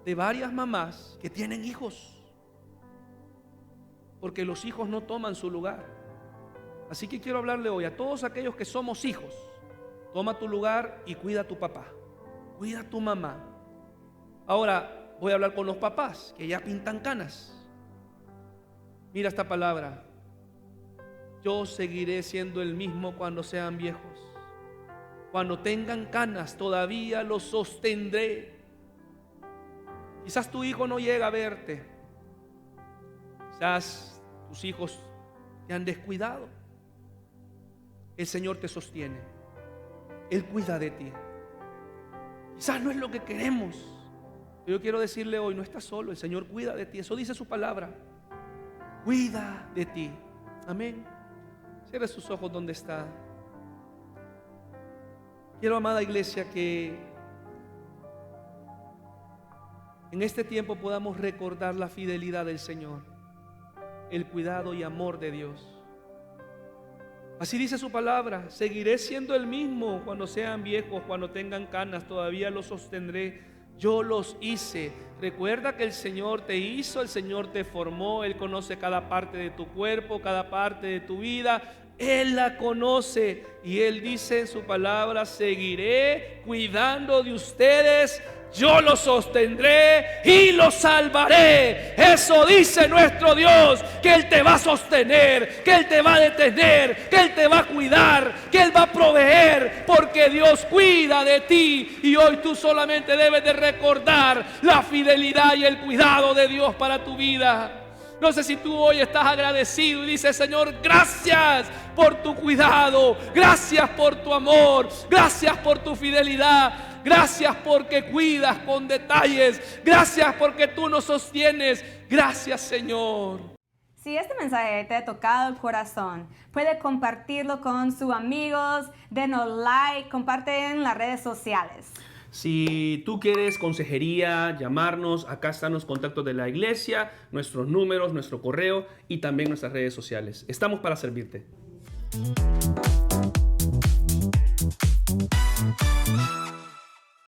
de varias mamás que tienen hijos. Porque los hijos no toman su lugar. Así que quiero hablarle hoy a todos aquellos que somos hijos. Toma tu lugar y cuida a tu papá. Cuida a tu mamá. Ahora voy a hablar con los papás que ya pintan canas. Mira esta palabra. Yo seguiré siendo el mismo cuando sean viejos. Cuando tengan canas todavía los sostendré. Quizás tu hijo no llega a verte. Quizás tus hijos te han descuidado. El Señor te sostiene. Él cuida de ti. Quizás no es lo que queremos, pero yo quiero decirle hoy, no estás solo. El Señor cuida de ti. Eso dice su palabra. Cuida de ti. Amén. Cierre sus ojos donde está. Quiero, amada iglesia, que en este tiempo podamos recordar la fidelidad del Señor, el cuidado y amor de Dios. Así dice su palabra, seguiré siendo el mismo cuando sean viejos, cuando tengan canas, todavía los sostendré. Yo los hice. Recuerda que el Señor te hizo, el Señor te formó, Él conoce cada parte de tu cuerpo, cada parte de tu vida. Él la conoce y Él dice en su palabra, seguiré cuidando de ustedes. Yo los sostendré y los salvaré. Eso dice nuestro Dios, que Él te va a sostener, que Él te va a detener, que Él te va a cuidar, que Él va a proveer, porque Dios cuida de ti. Y hoy tú solamente debes de recordar la fidelidad y el cuidado de Dios para tu vida. No sé si tú hoy estás agradecido y dices, Señor, gracias por tu cuidado, gracias por tu amor, gracias por tu fidelidad. Gracias porque cuidas con detalles. Gracias porque tú nos sostienes. Gracias, Señor. Si este mensaje te ha tocado el corazón, puede compartirlo con sus amigos, denos like, comparte en las redes sociales. Si tú quieres consejería, llamarnos, acá están los contactos de la iglesia, nuestros números, nuestro correo y también nuestras redes sociales. Estamos para servirte.